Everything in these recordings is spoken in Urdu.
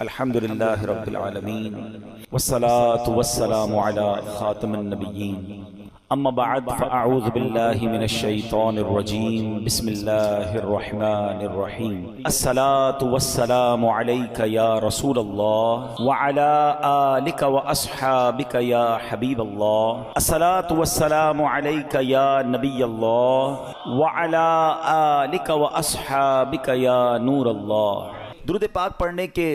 الحمدللہ رب العالمین والصلاة والسلام علی خاتم النبیین اما بعد فاعوذ باللہ من الشیطان الرجیم بسم اللہ الرحمن الرحیم الصلاة والسلام علیک یا رسول اللہ وعلی آلک واصحابک یا حبیب اللہ الصلاة والسلام علیک یا نبی اللہ وعلی آلک واصحابک یا نور اللہ۔ درود پاک پڑھنے کے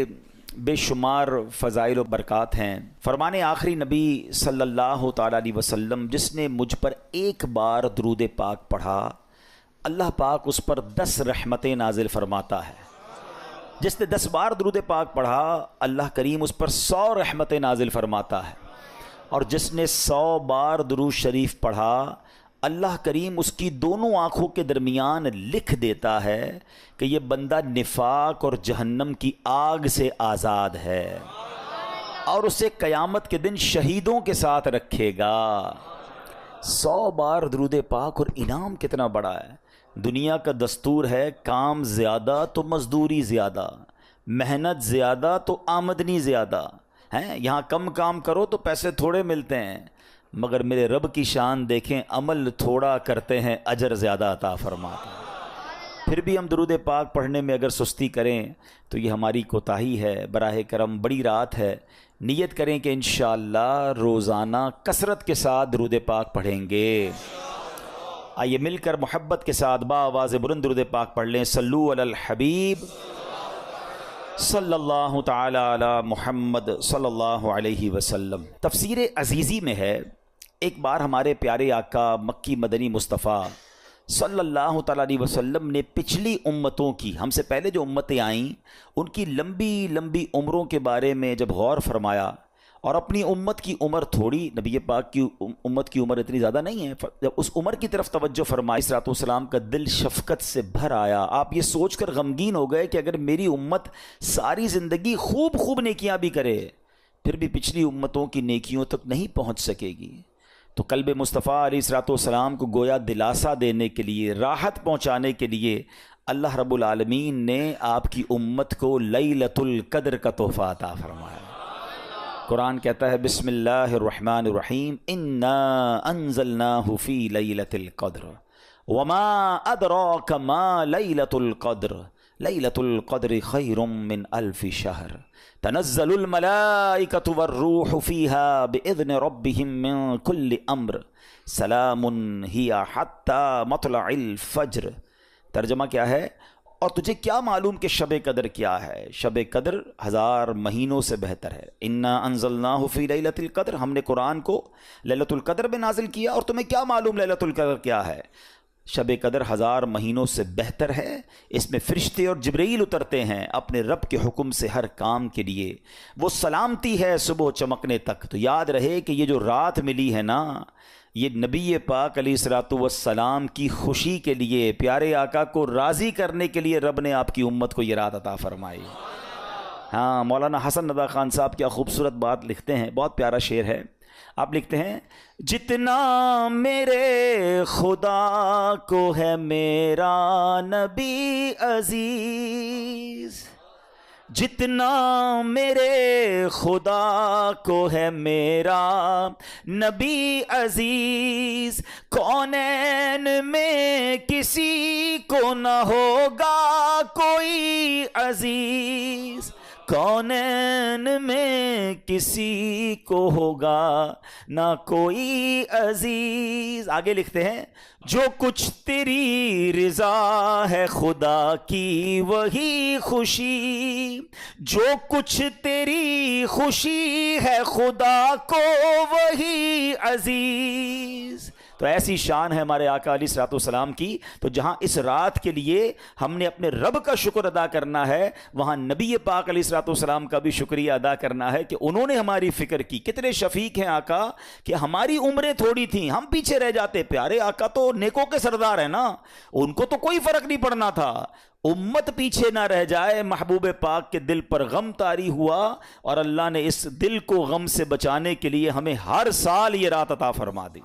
بے شمار فضائل و برکات ہیں۔ فرمان آخری نبی صلی اللہ تعالیٰ علیہ وسلم، جس نے مجھ پر ایک بار درود پاک پڑھا اللہ پاک اس پر 10 رحمتیں نازل فرماتا ہے۔ جس نے 10 بار درود پاک پڑھا اللہ کریم اس پر 100 رحمتیں نازل فرماتا ہے، اور جس نے 100 بار درود شریف پڑھا اللہ کریم اس کی دونوں آنکھوں کے درمیان لکھ دیتا ہے کہ یہ بندہ نفاق اور جہنم کی آگ سے آزاد ہے، اور اسے قیامت کے دن شہیدوں کے ساتھ رکھے گا۔ 100 بار درود پاک، اور انعام کتنا بڑا ہے۔ دنیا کا دستور ہے کام زیادہ تو مزدوری زیادہ، محنت زیادہ تو آمدنی زیادہ ہیں۔ یہاں کم کام کرو تو پیسے تھوڑے ملتے ہیں، مگر میرے رب کی شان دیکھیں، عمل تھوڑا کرتے ہیں اجر زیادہ عطا فرماتے ہیں۔ پھر بھی ہم درود پاک پڑھنے میں اگر سستی کریں تو یہ ہماری کوتاہی ہے۔ براہ کرم بڑی رات ہے، نیت کریں کہ انشاءاللہ روزانہ کثرت کے ساتھ درود پاک پڑھیں گے۔ آئیے مل کر محبت کے ساتھ بآواز بلند درود پاک پڑھ لیں۔ صلو علی الحبیب صلی اللہ تعالی علی محمد صلی اللہ علیہ وسلم۔ تفسیر عزیزی میں ہے، ایک بار ہمارے پیارے آقا مکی مدنی مصطفیٰ صلی اللہ تعالیٰ علیہ وسلم نے پچھلی امتوں کی، ہم سے پہلے جو امتیں آئیں ان کی لمبی لمبی عمروں کے بارے میں جب غور فرمایا، اور اپنی امت کی عمر تھوڑی، نبی پاک کی امت کی عمر اتنی زیادہ نہیں ہے، جب اس عمر کی طرف توجہ فرمائی صلوات والسلام کا دل شفقت سے بھر آیا۔ آپ یہ سوچ کر غمگین ہو گئے کہ اگر میری امت ساری زندگی خوب خوب نیکیاں بھی کرے پھر بھی پچھلی امتوں کی نیکیوں تک نہیں پہنچ سکے گی، تو قلب مصطفیٰ علیہ الصلوۃ والسلام کو گویا دلاسا دینے کے لیے، راحت پہنچانے کے لیے اللہ رب العالمین نے آپ کی امت کو لیلۃ القدر کا تحفہ عطا فرمایا۔ قرآن کہتا ہے بسم اللہ الرحمن الرحیم انا انزلناہ فی لیلۃ القدر وما ادراک ما لیلۃ القدر لیلۃ القدر خیر من الف شہر تنزل الملائکۃ والروح فیہا باذن ربہم من کل امر سلام ہی حتی مطلع الفجر۔ ترجمہ کیا ہے؟ اور تجھے کیا معلوم کہ شب قدر کیا ہے؟ شب قدر 1000 مہینوں سے بہتر ہے۔ انا انزلناہ فی لیلۃ القدر، ہم نے قرآن کو لیلۃ القدر میں نازل کیا، اور تمہیں کیا معلوم لیلۃ القدر کیا ہے؟ شب قدر 1000 مہینوں سے بہتر ہے۔ اس میں فرشتے اور جبرائیل اترتے ہیں اپنے رب کے حکم سے ہر کام کے لیے، وہ سلامتی ہے صبح چمکنے تک۔ تو یاد رہے کہ یہ جو رات ملی ہے نا، یہ نبی پاک علیہ الصلوۃ والسلام کی خوشی کے لیے، پیارے آقا کو راضی کرنے کے لیے رب نے آپ کی امت کو یہ رات عطا فرمائی۔ ہاں، مولانا حسن رضا خان صاحب کیا خوبصورت بات لکھتے ہیں، بہت پیارا شعر ہے۔ آپ لکھتے ہیں جتنا میرے خدا کو ہے میرا نبی عزیز، جتنا میرے خدا کو ہے میرا نبی عزیز، کونین میں کسی کو نہ ہوگا کوئی عزیز، کونین میں کسی کو ہوگا نہ کوئی عزیز۔ آگے لکھتے ہیں جو کچھ تیری رضا ہے خدا کی وہی خوشی، جو کچھ تیری خوشی ہے خدا کو وہی عزیز۔ تو ایسی شان ہے ہمارے آقا علیہ الصلوۃ والسلام کی۔ تو جہاں اس رات کے لیے ہم نے اپنے رب کا شکر ادا کرنا ہے، وہاں نبی پاک علیہ الصلوۃ والسلام کا بھی شکریہ ادا کرنا ہے کہ انہوں نے ہماری فکر کی۔ کتنے شفیق ہیں آقا کہ ہماری عمریں تھوڑی تھیں، ہم پیچھے رہ جاتے۔ پیارے آقا تو نیکوں کے سردار ہیں نا، ان کو تو کوئی فرق نہیں پڑنا تھا، امت پیچھے نہ رہ جائے۔ محبوب پاک کے دل پر غم طاری ہوا، اور اللہ نے اس دل کو غم سے بچانے کے لیے ہمیں ہر سال یہ رات عطا فرما دی۔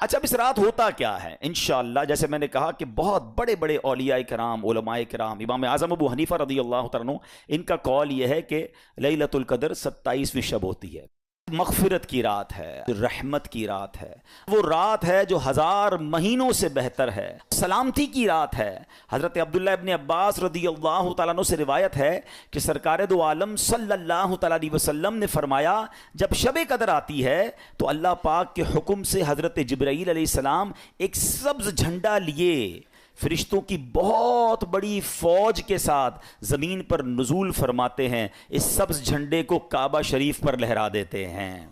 اچھا اب اس رات ہوتا کیا ہے؟ انشاءاللہ جیسے میں نے کہا کہ بہت بڑے بڑے اولیاء کرام، علماء کرام، امام اعظم ابو حنیفہ رضی اللہ تعالیٰ عنہ، ان کا قول یہ ہے کہ لیلۃ القدر 27ویں شب ہوتی ہے، مغفرت کی رات ہے، رحمت کی رات ہے، وہ رات ہے جو 1000 مہینوں سے بہتر ہے، سلامتی کی رات ہے۔ حضرت عبداللہ ابن عباس رضی اللہ تعالیٰ عنہ سے روایت ہے کہ سرکار دو عالم صلی اللہ تعالیٰ علیہ وسلم نے فرمایا جب شب قدر آتی ہے تو اللہ پاک کے حکم سے حضرت جبرائیل علیہ السلام ایک سبز جھنڈا لیے فرشتوں کی بہت بڑی فوج کے ساتھ زمین پر نزول فرماتے ہیں، اس سبز جھنڈے کو کعبہ شریف پر لہرا دیتے ہیں۔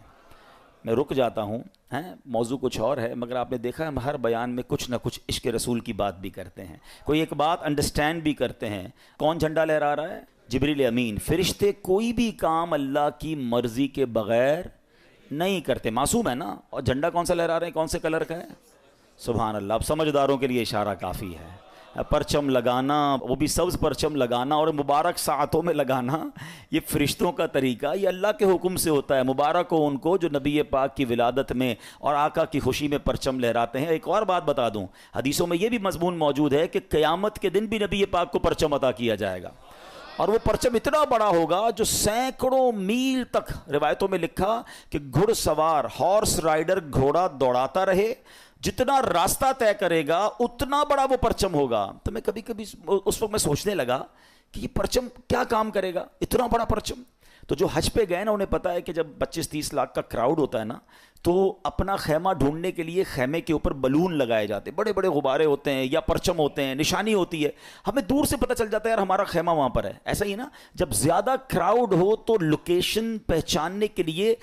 میں رک جاتا ہوں، موضوع کچھ اور ہے، مگر آپ نے دیکھا ہم ہر بیان میں کچھ نہ کچھ عشق رسول کی بات بھی کرتے ہیں، کوئی ایک بات انڈرسٹینڈ بھی کرتے ہیں۔ کون جھنڈا لہرا رہا ہے؟ جبریل امین۔ فرشتے کوئی بھی کام اللہ کی مرضی کے بغیر نہیں کرتے، معصوم ہے نا۔ اور جھنڈا کون سا لہرا رہے ہیں؟ کون سے کلر کا ہے؟ سبحان اللہ، اب سمجھداروں کے لیے اشارہ کافی ہے۔ پرچم لگانا، وہ بھی سبز پرچم لگانا اور مبارک ساعتوں میں لگانا، یہ فرشتوں کا طریقہ، یہ اللہ کے حکم سے ہوتا ہے۔ مبارک ہو ان کو جو نبی پاک کی ولادت میں اور آقا کی خوشی میں پرچم لہراتے ہیں۔ ایک اور بات بتا دوں، حدیثوں میں یہ بھی مضمون موجود ہے کہ قیامت کے دن بھی نبی پاک کو پرچم عطا کیا جائے گا، اور وہ پرچم اتنا بڑا ہوگا جو سینکڑوں میل تک، روایتوں میں لکھا کہ گھڑ سوار، ہارس رائڈر، گھوڑا دوڑاتا رہے، جتنا راستہ طے کرے گا اتنا بڑا وہ پرچم ہوگا۔ تو میں کبھی کبھی اس وقت میں سوچنے لگا کہ یہ پرچم کیا کام کرے گا، اتنا بڑا پرچم۔ تو جو حج پہ گئے نا انہیں پتا ہے کہ جب 25-30 لاکھ کا کراؤڈ ہوتا ہے نا تو اپنا خیمہ ڈھونڈنے کے لیے خیمے کے اوپر بلون لگائے جاتے ہیں، بڑے بڑے غبارے ہوتے ہیں یا پرچم ہوتے ہیں، نشانی ہوتی ہے، ہمیں دور سے پتہ چل جاتا ہے یار ہمارا خیمہ وہاں پر ہے۔ ایسا ہی نا جب زیادہ کراؤڈ ہو تو لوکیشن پہچاننے کے لیے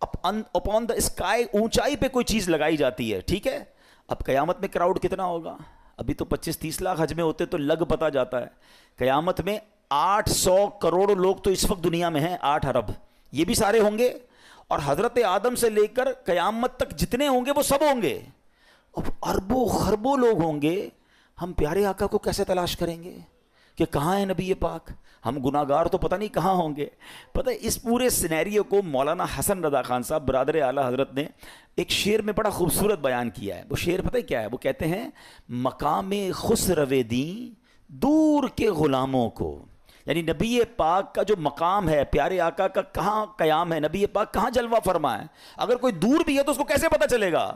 اپون دا اسکائی، اونچائی پہ کوئی چیز لگائی جاتی ہے، ٹھیک ہے۔ اب قیامت میں کراؤڈ کتنا ہوگا؟ ابھی تو 25-30 لاکھ حج میں ہوتے تو لگ پتہ جاتا ہے، قیامت میں 800 کروڑ لوگ تو اس وقت دنیا میں ہیں، 8 ارب، یہ بھی سارے ہوں گے، اور حضرت آدم سے لے کر قیامت تک جتنے ہوں گے وہ سب ہوں گے، اب اربوں خربوں لوگ ہوں گے۔ ہم پیارے آقا کو کیسے تلاش کریں گے کہ کہاں ہے نبی پاک؟ ہم گناہگار تو پتہ نہیں کہاں ہوں گے۔ پتہ ہے اس پورے سینیریو کو مولانا حسن رضا خان صاحب برادر اعلیٰ حضرت نے ایک شعر میں بڑا خوبصورت بیان کیا ہے۔ وہ شعر پتہ ہے کیا ہے؟ وہ کہتے ہیں مقام خسرو دیں دور کے غلاموں کو، یعنی نبی پاک کا جو مقام ہے، پیارے آقا کا کہاں قیام ہے، نبی پاک کہاں جلوہ فرما ہے، اگر کوئی دور بھی ہے تو اس کو کیسے پتہ چلے گا؟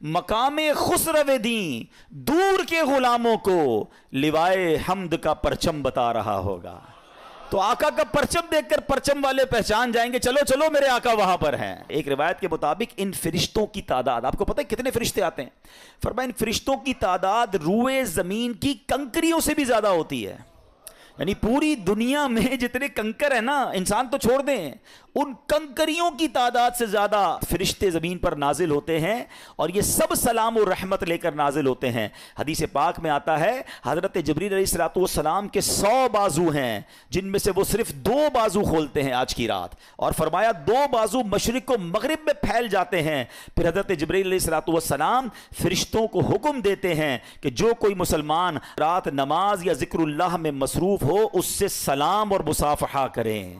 مقام خسرو دیں دور کے غلاموں کو لوائے حمد کا پرچم بتا رہا ہوگا۔ تو آقا کا پرچم دیکھ کر پرچم والے پہچان جائیں گے، چلو چلو میرے آقا وہاں پر ہیں۔ ایک روایت کے مطابق ان فرشتوں کی تعداد، آپ کو پتہ ہے کتنے فرشتے آتے ہیں؟ فرمایا ان فرشتوں کی تعداد روئے زمین کی کنکریوں سے بھی زیادہ ہوتی ہے، یعنی پوری دنیا میں جتنے کنکر ہیں نا، انسان تو چھوڑ دیں، ان کنکریوں کی تعداد سے زیادہ فرشتے زمین پر نازل ہوتے ہیں، اور یہ سب سلام و رحمت لے کر نازل ہوتے ہیں۔ حدیث پاک میں آتا ہے حضرت جبریل علیہ السلام کے 100 بازو ہیں، جن میں سے وہ صرف 2 بازو کھولتے ہیں آج کی رات، اور فرمایا 2 بازو مشرق و مغرب میں پھیل جاتے ہیں۔ پھر حضرت جبریل علیہ السلام فرشتوں کو حکم دیتے ہیں کہ جو کوئی مسلمان رات نماز یا ذکر اللہ میں مصروف ہو اس سے سلام اور مصافحہ کریں۔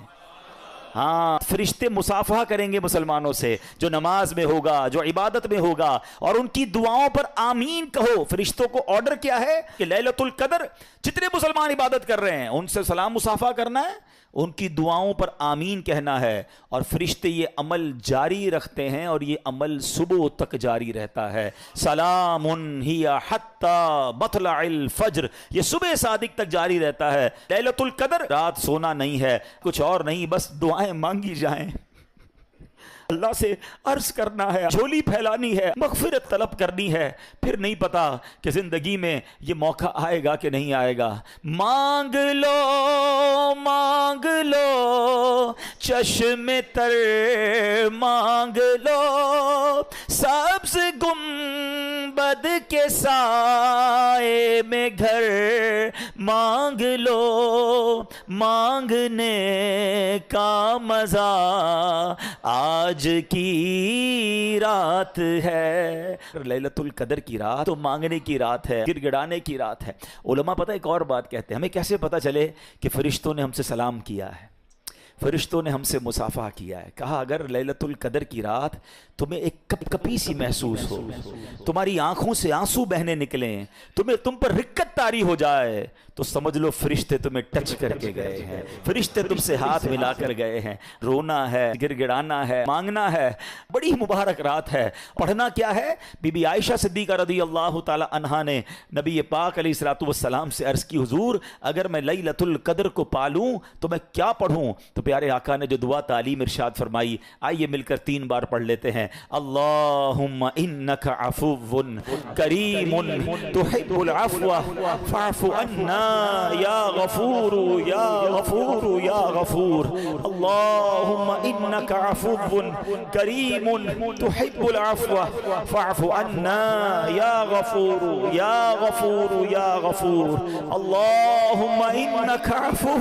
ہاں، فرشتے مصافحہ کریں گے مسلمانوں سے، جو نماز میں ہوگا، جو عبادت میں ہوگا، اور ان کی دعاؤں پر آمین کہو۔ فرشتوں کو آرڈر کیا ہے کہ لیلۃ القدر جتنے مسلمان عبادت کر رہے ہیں ان سے سلام مصافحہ کرنا ہے، ان کی دعاؤں پر آمین کہنا ہے، اور فرشتے یہ عمل جاری رکھتے ہیں، اور یہ عمل صبح تک جاری رہتا ہے۔ سلام ہی حتی مطلع الفجر، یہ صبح صادق تک جاری رہتا ہے۔ لیلۃ القدر رات سونا نہیں ہے، کچھ اور نہیں، بس دعائیں مانگی جائیں، اللہ سے عرض کرنا ہے، جھولی پھیلانی ہے، مغفرت طلب کرنی ہے، پھر نہیں پتا کہ زندگی میں یہ موقع آئے گا کہ نہیں آئے گا۔ مانگ لو چشم تر مانگ لو، سبز گنبد کے سائے میں گھر مانگ لو، مانگنے کا مزہ آج کی رات ہے۔ لیلۃ القدر کی رات تو مانگنے کی رات ہے، گر گڑانے کی رات ہے۔ علماء پتہ ایک اور بات کہتے ہیں، ہمیں کیسے پتہ چلے کہ فرشتوں نے ہم سے سلام کیا ہے؟ فرشتوں نے ہم سے مصافحہ کیا ہے، کہا اگر لیلۃ القدر کی رات تمہیں ایک کپ کپی سی محسوس ہو، تمہاری آنکھوں سے آنسو بہنے نکلیں، تم پر رکت طاری ہو جائے، تو سمجھ لو فرشتے تمہیں ٹچ کر کے گئے ہیں، فرشتے تم سے ہاتھ ملا کر گئے ہیں۔ رونا ہے، گر گڑانا ہے، مانگنا ہے، بڑی مبارک رات ہے۔ پڑھنا کیا ہے؟ بی بی عائشہ صدیقہ رضی اللہ تعالی عنہا نے نبی پاک علیہ الصلوۃ والسلام سے عرض کی، حضور اگر میں لیلۃ القدر کو پالوں تو میں کیا پڑھوں؟ تو پیارے آقا نے جو دعا تعلیم ارشاد فرمائی، آئیے مل کر 3 بار پڑھ لیتے ہیں۔ اللہم انک عفو کریم تحب العفو فاعف عنا یا غفور یا غفور یا غفور۔ اللہم انک عفو کریم تحب العفو فاعف عنا یا غفور یا غفور یا غفور۔ اللہم انک عفو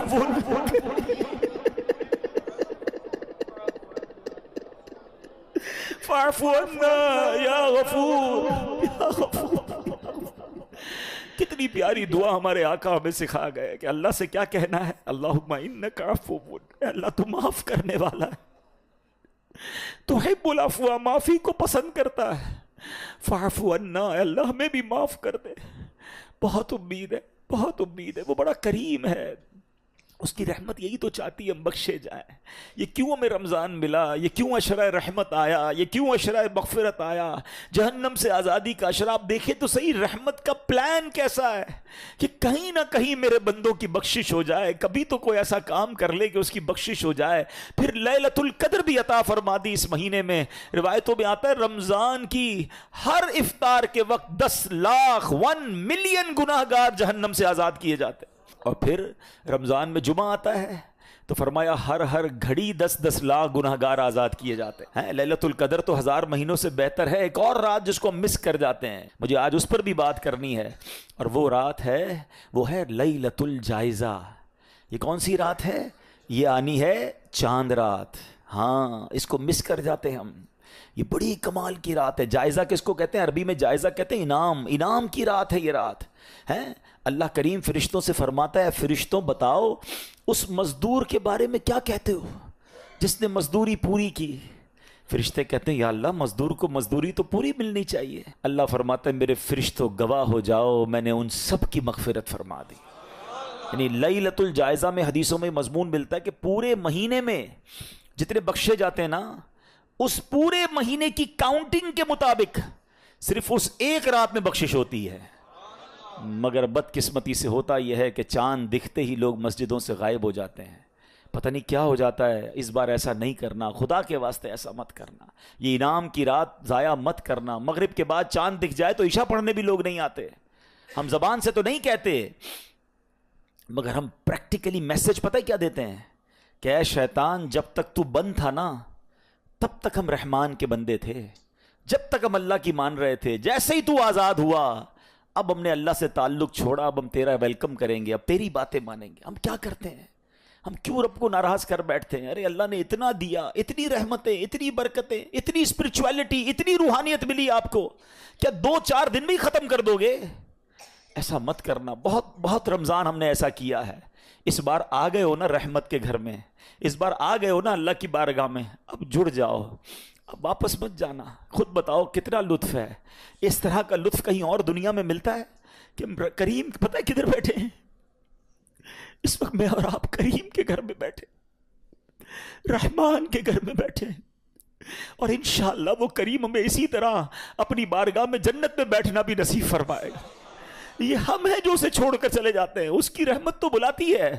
فاعف عنا یا غفور یا غفور۔ کتنی پیاری دعا ہمارے آقا ہمیں سکھا گئے کہ اللہ سے کیا کہنا ہے، اللہم انک عفو، اللہ تو معاف کرنے والا ہے، تحب العفو، معافی کو پسند کرتا ہے، فاعف عنا، اللہ ہمیں بھی معاف کر دے۔ بہت امید ہے، بہت امید ہے، وہ بڑا کریم ہے، اس کی رحمت یہی تو چاہتی ہے ہم بخشے جائیں۔ یہ کیوں ہمیں رمضان ملا، یہ کیوں عشرہ رحمت آیا، یہ کیوں عشرہ مغفرت آیا، جہنم سے آزادی کا عشرہ۔ آپ دیکھیں تو صحیح رحمت کا پلان کیسا ہے کہ کہیں نہ کہیں میرے بندوں کی بخشش ہو جائے، کبھی تو کوئی ایسا کام کر لے کہ اس کی بخشش ہو جائے۔ پھر لیلۃ القدر بھی عطا فرما دی اس مہینے میں۔ روایتوں میں آتا ہے رمضان کی ہر افطار کے وقت 10 لاکھ 1 ملین گناہ گار جہنم سے آزاد کیے جاتے ہیں۔ اور پھر رمضان میں جمعہ آتا ہے تو فرمایا ہر گھڑی 10 لاکھ گناہ گار آزاد کیے جاتے ہیں۔ لیلۃ القدر تو 1000 مہینوں سے بہتر ہے۔ ایک اور رات جس کو ہم مس کر جاتے ہیں، مجھے آج اس پر بھی بات کرنی ہے، اور وہ رات ہے، وہ ہے لیلۃ الجائزہ۔ یہ کون سی رات ہے؟ یہ آنی ہے چاند رات۔ ہاں، اس کو مس کر جاتے ہیں ہم۔ یہ بڑی کمال کی رات ہے۔ جائزہ کس کو کہتے ہیں؟ عربی میں جائزہ کہتے ہیں انعام کی رات ہے یہ رات ہے۔ اللہ کریم فرشتوں سے فرماتا ہے، فرشتوں بتاؤ اس مزدور کے بارے میں کیا کہتے ہو جس نے مزدوری پوری کی؟ فرشتے کہتے ہیں یا اللہ مزدور کو مزدوری تو پوری ملنی چاہیے۔ اللہ فرماتا ہے میرے فرشتوں گواہ ہو جاؤ، میں نے ان سب کی مغفرت فرما دی۔ یعنی لیلۃ الجائزہ میں حدیثوں میں مضمون ملتا ہے کہ پورے مہینے میں جتنے بخشے جاتے ہیں نا، اس پورے مہینے کی کاؤنٹنگ کے مطابق صرف اس ایک رات میں بخشش ہوتی ہے۔ مگر بدقسمتی سے ہوتا یہ ہے کہ چاند دکھتے ہی لوگ مسجدوں سے غائب ہو جاتے ہیں، پتہ نہیں کیا ہو جاتا ہے۔ اس بار ایسا نہیں کرنا، خدا کے واسطے ایسا مت کرنا، یہ انعام کی رات ضائع مت کرنا۔ مغرب کے بعد چاند دکھ جائے تو عشاء پڑھنے بھی لوگ نہیں آتے۔ ہم زبان سے تو نہیں کہتے، مگر ہم پریکٹیکلی میسج پتہ کیا دیتے ہیں کہ اے شیطان جب تک تو بند تھا نا تب تک ہم رحمان کے بندے تھے، جب تک ہم اللہ کی مان رہے تھے، جیسے ہی تو آزاد ہوا اب ہم نے اللہ سے تعلق چھوڑا، اب ہم تیرا ویلکم کریں گے، اب تیری باتیں مانیں گے۔ ہم کیا کرتے ہیں؟ ہم کیوں رب کو ناراض کر بیٹھتے ہیں؟ ارے اللہ نے اتنا دیا، اتنی رحمتیں، اتنی برکتیں، اتنی اسپرچویلٹی، اتنی روحانیت ملی آپ کو، کیا 2-4 دن میں ختم کر دو گے؟ ایسا مت کرنا۔ بہت رمضان ہم نے ایسا کیا ہے۔ اس بار آ گئے ہو نا رحمت کے گھر میں، اس بار آ گئے ہو نا اللہ کی بارگاہ میں، اب جڑ جاؤ، اب واپس مت جانا۔ خود بتاؤ کتنا لطف ہے۔ اس طرح کا لطف کہیں اور دنیا میں ملتا ہے کہ کریم پتہ ہے کدھر بیٹھے ہیں؟ اس وقت میں اور آپ کریم کے گھر میں بیٹھے، رحمان کے گھر میں بیٹھے ہیں، اور انشاءاللہ وہ کریم ہمیں اسی طرح اپنی بارگاہ میں جنت میں بیٹھنا بھی نصیب فرمائے گا۔ یہ ہم ہیں جو اسے چھوڑ کر چلے جاتے ہیں، اس کی رحمت تو بلاتی ہے،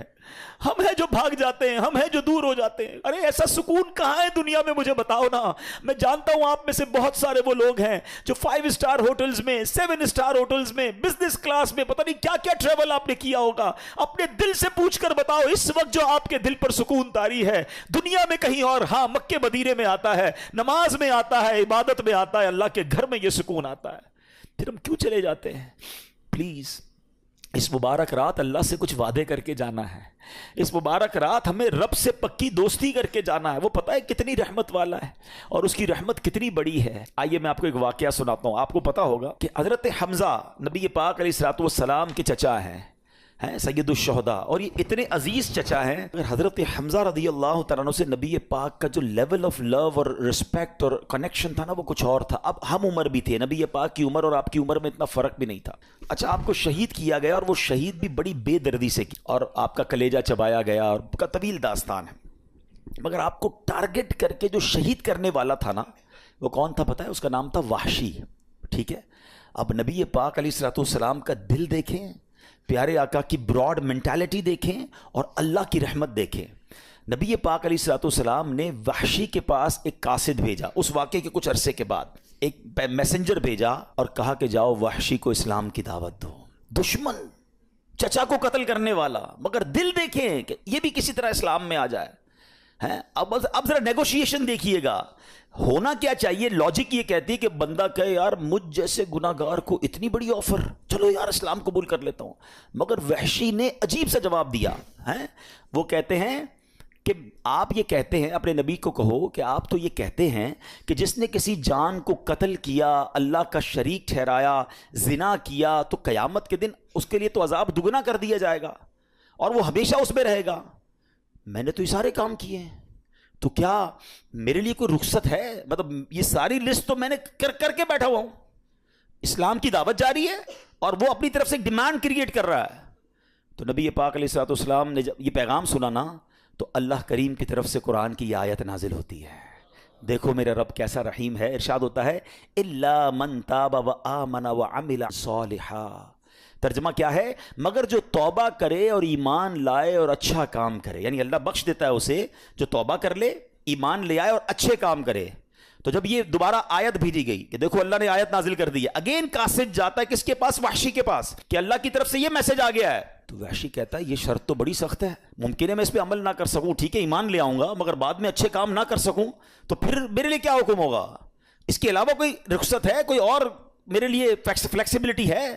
ہم ہیں جو بھاگ جاتے ہیں، ہم ہیں جو دور ہو جاتے ہیں۔ ارے ایسا سکون کہاں ہے دنیا میں؟ مجھے بتاؤ نا۔ میں جانتا ہوں آپ میں سے بہت سارے وہ لوگ ہیں جو 5 اسٹار ہوٹلز میں، 7 اسٹار ہوٹلز میں، بزنس کلاس میں، پتہ نہیں کیا کیا ٹریول آپ نے کیا ہوگا۔ اپنے دل سے پوچھ کر بتاؤ اس وقت جو آپ کے دل پر سکون طاری ہے دنیا میں کہیں اور؟ ہاں، مکے مدینے میں آتا ہے، نماز میں آتا ہے، عبادت میں آتا ہے، اللہ کے گھر میں یہ سکون آتا ہے۔ پھر ہم کیوں چلے جاتے ہیں؟ پلیز اس مبارک رات اللہ سے کچھ وعدے کر کے جانا ہے۔ اس مبارک رات ہمیں رب سے پکی دوستی کر کے جانا ہے۔ وہ پتہ ہے کتنی رحمت والا ہے اور اس کی رحمت کتنی بڑی ہے۔ آئیے میں آپ کو ایک واقعہ سناتا ہوں۔ آپ کو پتہ ہوگا کہ حضرت حمزہ نبی پاک علیہ الصلوۃ والسلام کے چچا ہیں، ہیں سید الشہداء، اور یہ اتنے عزیز چچا ہیں. اگر حضرت حمزہ رضی اللہ تعالیٰ عنہ سے نبی پاک کا جو لیول آف لو اور رسپیکٹ اور کنیکشن تھا نا وہ کچھ اور تھا. اب ہم عمر بھی تھے، نبی پاک کی عمر اور آپ کی عمر میں اتنا فرق بھی نہیں تھا. اچھا آپ کو شہید کیا گیا اور وہ شہید بھی بڑی بے دردی سے کی اور آپ کا کلیجہ چبایا گیا اور کا طویل داستان ہے. مگر آپ کو ٹارگٹ کر کے جو شہید کرنے والا تھا نا وہ کون تھا پتہ ہے؟ اس کا نام تھا وحشی. ٹھیک ہے، اب نبی پاک علیہ الصلوۃ والسلام کا دل دیکھیں، پیارے آقا کی براڈ مینٹالٹی دیکھیں اور اللہ کی رحمت دیکھیں. نبی پاک علیہ الصلوۃ والسلام نے وحشی کے پاس ایک قاصد بھیجا. اس واقعے کے کچھ عرصے کے بعد ایک میسنجر بھیجا اور کہا کہ جاؤ وحشی کو اسلام کی دعوت دو. دشمن، چچا کو قتل کرنے والا، مگر دل دیکھیں کہ یہ بھی کسی طرح اسلام میں آ جائے. اب ذرا نیگوشیشن دیکھیے گا. ہونا کیا چاہیے؟ لاجک یہ کہتی ہے کہ بندہ کہے یار مجھ جیسے گناہ گار کو اتنی بڑی آفر، چلو یار اسلام قبول کر لیتا ہوں. مگر وحشی نے عجیب سا جواب دیا. وہ کہتے ہیں کہ آپ یہ کہتے ہیں، اپنے نبی کو کہو کہ آپ تو یہ کہتے ہیں کہ جس نے کسی جان کو قتل کیا، اللہ کا شریک ٹھہرایا، زنا کیا، تو قیامت کے دن اس کے لیے تو عذاب دگنا کر دیا جائے گا اور وہ ہمیشہ اس میں رہے گا. میں نے تو یہ سارے کام کیے ہیں، تو کیا میرے لیے کوئی رخصت ہے؟ مطلب یہ ساری لسٹ تو میں نے کر کے بیٹھا ہوا ہوں. اسلام کی دعوت جاری ہے اور وہ اپنی طرف سے ایک ڈیمانڈ کریٹ کر رہا ہے. تو نبی پاک علیہ الصلوۃ والسلام نے جب یہ پیغام سنا نا تو اللہ کریم کی طرف سے قرآن کی یہ آیت نازل ہوتی ہے. دیکھو میرا رب کیسا رحیم ہے. ارشاد ہوتا ہے الا من تاب وآمن وعمل صالحا. ترجمہ کیا ہے؟ مگر جو توبہ کرے اور ایمان لائے اور اچھا کام کرے. یعنی اللہ بخش دیتا ہے اسے جو توبہ کر لے، ایمان لے آئے اور اچھے کام کرے. تو جب یہ دوبارہ آیت بھیجی گئی کہ دیکھو اللہ نے آیت نازل کر دی ہے، اگین قاصد جاتا ہے کس کے پاس؟ وحشی کے پاس، کہ اللہ کی طرف سے یہ میسج آ گیا ہے. تو وحشی کہتا ہے یہ شرط تو بڑی سخت ہے، ممکن ہے میں اس پہ عمل نہ کر سکوں، ٹھیک ہے ایمان لے آؤں گا، مگر بعد میں اچھے کام نہ کر سکوں تو پھر میرے لیے کیا حکم ہوگا؟ اس کے علاوہ کوئی رخصت ہے؟ کوئی اور میرے لیے فلیکسیبلٹی ہے؟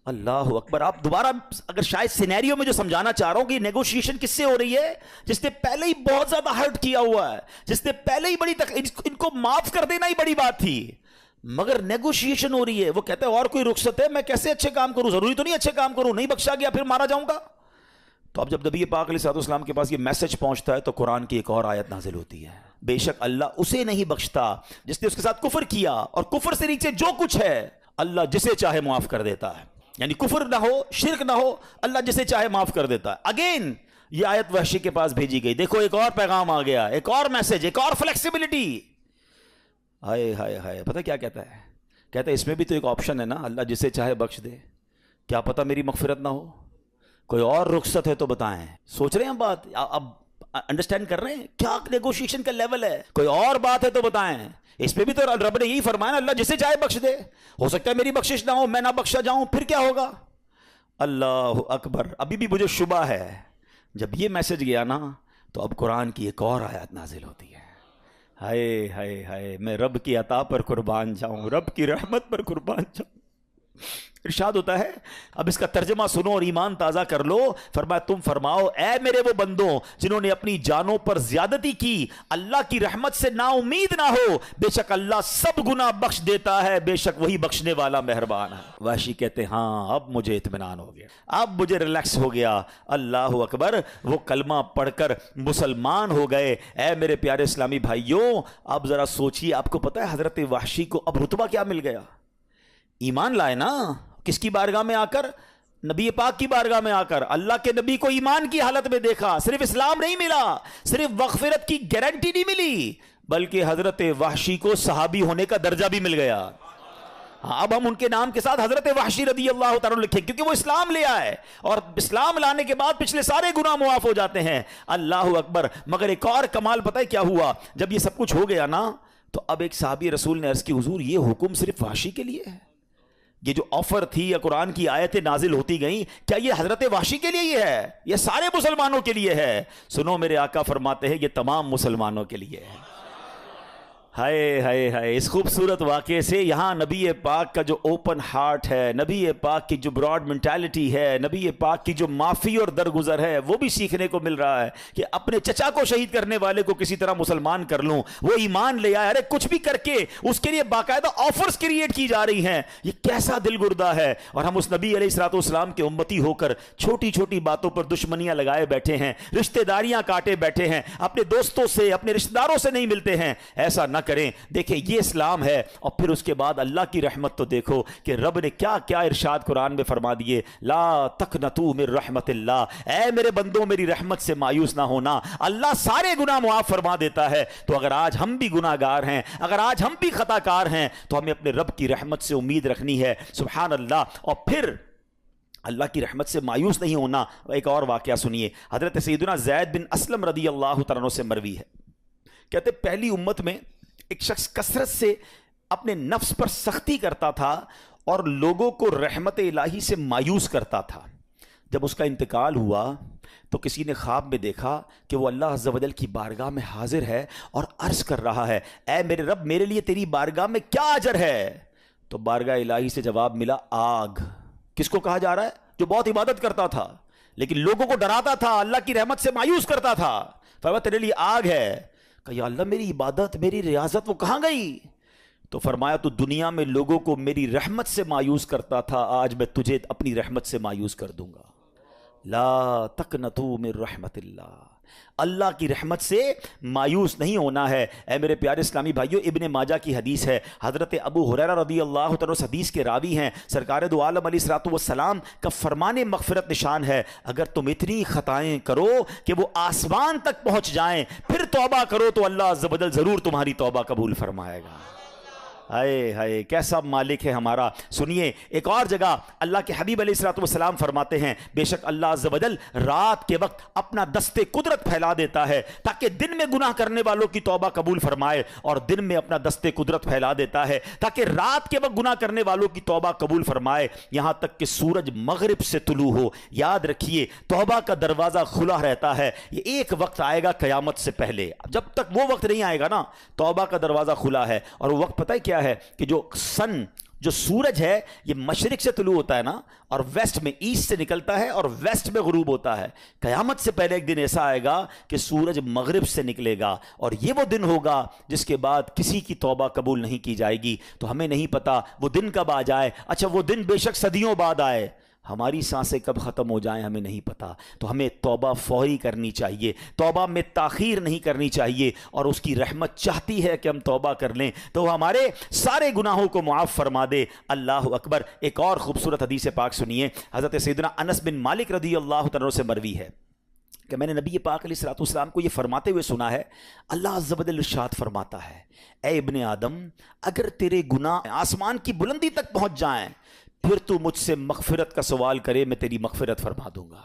اللہ اکبر. آپ دوبارہ اگر شاید سینیریو میں جو سمجھانا چاہ رہا ہوں کہ یہ نیگوشیشن کس سے ہو رہی ہے؟ جس نے پہلے ہی بہت زیادہ ہرٹ کیا ہوا ہے، جس نے پہلے ہی ان کو معاف کر دینا ہی بڑی بات تھی، مگر نیگوشیشن ہو رہی ہے. وہ کہتا ہے اور کوئی رخصت ہے؟ میں کیسے اچھے کام کروں؟ ضروری تو نہیں اچھے کام کروں، نہیں بخشا گیا پھر مارا جاؤں گا. تو اب جب نبی پاک علیہ السلام کے پاس یہ میسج پہنچتا ہے تو قرآن کی ایک اور آیت نازل ہوتی ہے. بے شک اللہ اسے نہیں بخشتا جس نے اس کے ساتھ کفر کیا، اور کفر سے نیچے جو کچھ ہے اللہ جسے چاہے معاف کر دیتا ہے. یعنی کفر نہ ہو، شرک نہ ہو، اللہ جسے چاہے معاف کر دیتا ہے. اگین یہ آیت وحشی کے پاس بھیجی گئی. دیکھو ایک اور پیغام آ گیا، ایک اور میسج، ایک اور فلیکسیبلٹی. ہائے ہائے ہائے. پتہ کیا کہتا ہے؟ کہتا ہے اس میں بھی تو ایک آپشن ہے نا، اللہ جسے چاہے بخش دے. کیا پتہ میری مغفرت نہ ہو؟ کوئی اور رخصت ہے تو بتائیں. سوچ رہے ہیں بات؟ اب انڈرسٹینڈ کر رہے ہیں کیا نیگوشیشن کا لیول ہے؟ کوئی اور بات ہے تو بتائیں. اس پہ بھی تو رب نے یہی فرمایا نا، اللہ جسے چاہے بخش دے. ہو سکتا ہے میری بخشش نہ ہو، میں نہ بخشا جاؤں، پھر کیا ہوگا؟ اللہ اکبر. ابھی بھی مجھے شبہ ہے جب یہ میسج گیا نا تو اب قرآن کی ایک اور آیت نازل ہوتی ہے. ہائے ہائے ہائے، میں رب کی عطا پر قربان جاؤں، رب کی رحمت پر قربان جاؤں. ارشاد ہوتا ہے، اب اس کا ترجمہ سنو اور ایمان تازہ کر لو. فرمایا تم فرماؤ اے میرے وہ بندوں جنہوں نے اپنی جانوں پر زیادتی کی، اللہ کی رحمت سے نا امید نہ ہو، بے شک اللہ سب گناہ بخش دیتا ہے، بے شک وہی بخشنے والا مہربان ہے. وحشی کہتے ہیں ہاں اب مجھے اطمینان ہو گیا، اب مجھے ریلیکس ہو گیا. اللہ اکبر. وہ کلمہ پڑھ کر مسلمان ہو گئے. اے میرے پیارے اسلامی بھائیوں، اب ذرا سوچئے، آپ کو پتہ ہے حضرت وحشی کو اب رتبہ کیا مل گیا؟ ایمان لائے نا. کس کی بارگاہ میں آ کر؟ نبی پاک کی بارگاہ میں آ کر. اللہ کے نبی کو ایمان کی حالت میں دیکھا. صرف اسلام نہیں ملا، صرف مغفرت کی گارنٹی نہیں ملی، بلکہ حضرت وحشی کو صحابی ہونے کا درجہ بھی مل گیا. اب ہم ان کے نام کے ساتھ حضرت وحشی رضی اللہ تعالیٰ لکھیں کیونکہ وہ اسلام لے آئے، اور اسلام لانے کے بعد پچھلے سارے گناہ معاف ہو جاتے ہیں. اللہ اکبر. مگر ایک اور کمال پتہ ہے کیا ہوا؟ جب یہ سب کچھ ہو گیا نا تو اب ایک صحابی رسول نے عرض کی حضور یہ حکم صرف وحشی کے لیے ہے؟ یہ جو آفر تھی یا قرآن کی آیتیں نازل ہوتی گئیں، کیا یہ حضرت وحشی کے لیے یہ ہے؟ یہ سارے مسلمانوں کے لیے ہے؟ سنو میرے آقا فرماتے ہیں یہ تمام مسلمانوں کے لیے ہے. ہائے ہائے ہائے، اس خوبصورت واقعے سے یہاں نبی پاک کا جو اوپن ہارٹ ہے، نبی پاک کی جو براڈ مینٹالٹی ہے، نبی پاک کی جو معافی اور درگزر ہے، وہ بھی سیکھنے کو مل رہا ہے کہ اپنے چچا کو شہید کرنے والے کو کسی طرح مسلمان کر لوں، وہ ایمان لے آئے، ارے کچھ بھی کر کے اس کے لیے باقاعدہ آفرز کریٹ کی جا رہی ہیں۔ یہ کیسا دل گردہ ہے، اور ہم اس نبی علیہ الصلوۃ والسلام کے امتی ہو کر چھوٹی چھوٹی باتوں پر دشمنیاں لگائے بیٹھے ہیں، رشتہ داریاں کاٹے بیٹھے ہیں، اپنے دوستوں سے اپنے رشتہ داروں سے نہیں ملتے ہیں۔ ایسا نہ کریں۔ دیکھیں یہ اسلام ہے، اور پھر اس کے بعد اللہ کی رحمت تو دیکھو کہ رب نے کیا کیا ارشاد قرآن میں فرما دیے، لا تقنطوا من رحمت اللہ، اے میرے بندوں میری رحمت سے مایوس نہ ہونا، اللہ سارے گناہ معاف فرما دیتا ہے۔ تو اگر آج ہم بھی گناہ گار ہیں، اگر آج ہم بھی خطا کار ہیں، تو ہمیں اپنے رب کی رحمت سے امید رکھنی ہے۔ سبحان اللہ۔ اور پھر اللہ کی رحمت سے مایوس نہیں ہونا۔ ایک اور واقعہ سنیے، حضرت سیدنا زید بن اسلم رضی اللہ تعالیٰ عنہ سے مروی ہے، کہتے پہلی امت میں ایک شخص کثرت سے اپنے نفس پر سختی کرتا تھا اور لوگوں کو رحمت الہی سے مایوس کرتا تھا۔ جب اس کا انتقال ہوا تو کسی نے خواب میں دیکھا کہ وہ اللہ عز و جل کی بارگاہ میں حاضر ہے اور عرض کر رہا ہے، اے میرے رب میرے لیے تیری بارگاہ میں کیا اجر ہے؟ تو بارگاہ الہی سے جواب ملا، آگ۔ کس کو کہا جا رہا ہے؟ جو بہت عبادت کرتا تھا لیکن لوگوں کو ڈراتا تھا، اللہ کی رحمت سے مایوس کرتا تھا، فرمایا تیرے لیے آگ ہے۔ کہ یا اللہ میری عبادت میری ریاضت وہ کہاں گئی؟ تو فرمایا تو دنیا میں لوگوں کو میری رحمت سے مایوس کرتا تھا، آج میں تجھے اپنی رحمت سے مایوس کر دوں گا۔ لا تقنطوا من رحمت اللہ، اللہ کی رحمت سے مایوس نہیں ہونا ہے۔ اے میرے پیارے اسلامی بھائیوں، ابن ماجہ کی حدیث ہے، حضرت ابو ہریرہ رضی اللہ تعالیٰ اس حدیث کے راوی ہیں، سرکار دو عالم علیہ الصلوۃ والسلام کا فرمان مغفرت نشان ہے، اگر تم اتنی خطائیں کرو کہ وہ آسمان تک پہنچ جائیں پھر توبہ کرو تو اللہ عز و جل ضرور تمہاری توبہ قبول فرمائے گا۔ ہائے ہائے کیسا مالک ہے ہمارا۔ سنیے ایک اور جگہ اللہ کے حبیب علیہ الصلوۃ والسلام فرماتے ہیں، بے شک اللہ عز و جل رات کے وقت اپنا دست قدرت پھیلا دیتا ہے تاکہ دن میں گناہ کرنے والوں کی توبہ قبول فرمائے، اور دن میں اپنا دست قدرت پھیلا دیتا ہے تاکہ رات کے وقت گناہ کرنے والوں کی توبہ قبول فرمائے، یہاں تک کہ سورج مغرب سے طلوع ہو۔ یاد رکھیے توبہ کا دروازہ کھلا رہتا ہے، یہ ایک وقت آئے گا قیامت سے پہلے، جب تک وہ وقت نہیں آئے گا نا توبہ کا دروازہ کھلا ہے۔ اور وہ وقت پتہ ہے کیا ہے کہ جو سورج ہے یہ مشرق سے طلوع ہوتا ہے نا، اور ویسٹ میں ایسٹ سے نکلتا ہے اور ویسٹ میں غروب ہوتا ہے۔ قیامت سے پہلے ایک دن ایسا آئے گا کہ سورج مغرب سے نکلے گا، اور یہ وہ دن ہوگا جس کے بعد کسی کی توبہ قبول نہیں کی جائے گی۔ تو ہمیں نہیں پتا وہ دن کب آ جائے، اچھا وہ دن بے شک صدیوں بعد آئے، ہماری سانسیں کب ختم ہو جائیں ہمیں نہیں پتا۔ تو ہمیں توبہ فوری کرنی چاہیے، توبہ میں تاخیر نہیں کرنی چاہیے، اور اس کی رحمت چاہتی ہے کہ ہم توبہ کر لیں تو وہ ہمارے سارے گناہوں کو معاف فرما دے۔ اللہ اکبر۔ ایک اور خوبصورت حدیث پاک سنیے، حضرت سیدنا انس بن مالک رضی اللہ تعالیٰ سے مروی ہے کہ میں نے نبی پاک علیہ الصلوۃ والسلام کو یہ فرماتے ہوئے سنا ہے، اللہ عز و جل ارشاد فرماتا ہے، اے ابن آدم اگر تیرے گناہ آسمان کی بلندی تک پہنچ جائیں پھر تو مجھ سے مغفرت کا سوال کرے، میں تیری مغفرت فرما دوں گا